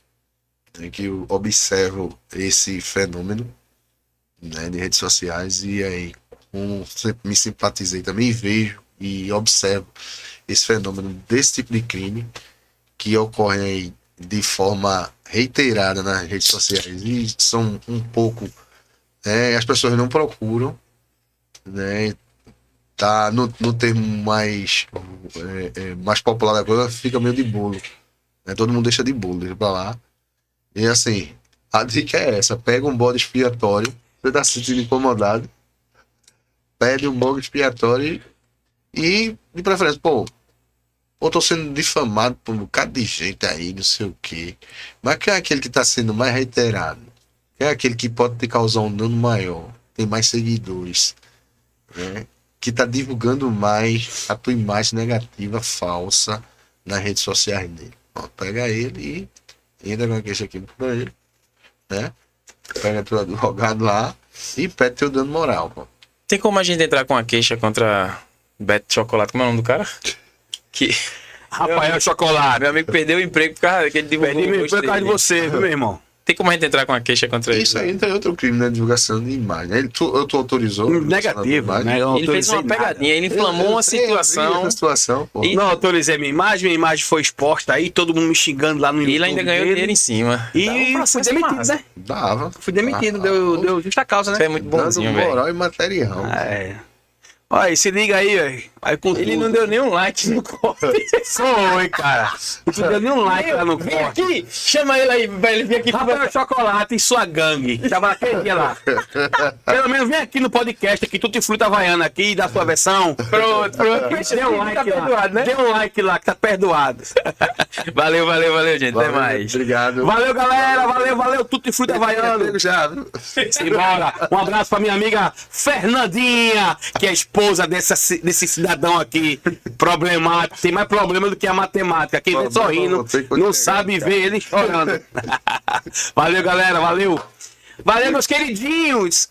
S3: né, que eu observo esse fenômeno, né, de redes sociais e aí sempre me simpatizei também, vejo e observo esse fenômeno desse tipo de crime que ocorre aí de forma reiterada nas redes sociais e são um pouco, as pessoas não procuram, né, tá no termo mais mais popular da coisa, fica meio de bolo, né, todo mundo deixa de bolo, deixa pra lá. E assim, a dica é essa: pega um bode expiatório, você tá se sentindo incomodado, pede um bode expiatório e, de preferência, pô, eu tô sendo difamado por um bocado de gente aí, não sei o quê. Mas quem é aquele que tá sendo mais reiterado? Quem é aquele que pode te causar um dano maior? Tem mais seguidores, né? Que tá divulgando mais a tua imagem negativa, falsa, nas redes sociais dele. Ó, pega ele e entra com a queixa aqui pra ele, né? Pega teu advogado lá e pede teu dano moral, pô.
S1: Tem como a gente entrar com a queixa contra Beto Chocolate? Como é o nome do cara? Que
S2: Rafael Chocolate.
S1: meu amigo perdeu o emprego por causa que ele divulgou
S2: Perdi
S1: o
S2: meu
S1: post
S2: emprego por causa de
S1: dele.
S2: você, viu, meu irmão?
S1: Tem como a gente entrar com a queixa contra ele?
S3: Isso aí entra em outro crime, né? Divulgação de imagem. Tu autorizou?
S2: Negativo, né? Eu não
S1: Ele fez
S2: autorizei
S1: uma
S2: nada.
S1: pegadinha, ele inflamou uma situação.
S3: Pô.
S1: E-
S2: Não autorizei minha imagem foi exposta aí, todo mundo me xingando lá no
S1: E
S2: YouTube.
S1: ele ainda ganhou
S2: dele.
S1: dinheiro em cima.
S2: E
S1: Dá um
S2: fui
S1: processo
S2: demitido,
S1: massa.
S2: né?
S3: Dava.
S2: Fui demitido, deu justa causa,
S1: Você
S2: né?
S1: é muito
S3: Dando
S1: bonzinho, velho.
S3: moral e material.
S2: É. Olha, se liga aí, velho. Aí com
S1: Ele
S2: tudo.
S1: não deu nenhum like no corte.
S2: Foi, cara. Não deu nenhum like lá no
S1: Vem
S2: corte.
S1: aqui, chama ele aí, pra ele vir aqui.
S2: Rafael Chocolate e sua gangue. Tava naquele dia lá. Pelo menos vem aqui no podcast, aqui, Tutti Fruta Havaiana aqui, da sua versão.
S1: Pronto.
S2: Dê um like
S1: Tá
S2: lá.
S1: perdoado, né?
S2: Dê um like lá, que tá perdoado.
S1: Valeu, gente. Até mais.
S3: Obrigado.
S2: Valeu, galera. Valeu. Tutti Fruta Havaiana.
S3: Já, viu?
S2: Simbora. Um abraço pra minha amiga Fernandinha, que é esposa desse cidadão aqui, problemático. Tem mais problema do que a matemática. Quem vê sorrindo não sabe ver ele chorando. Valeu, galera. Valeu, meus queridinhos.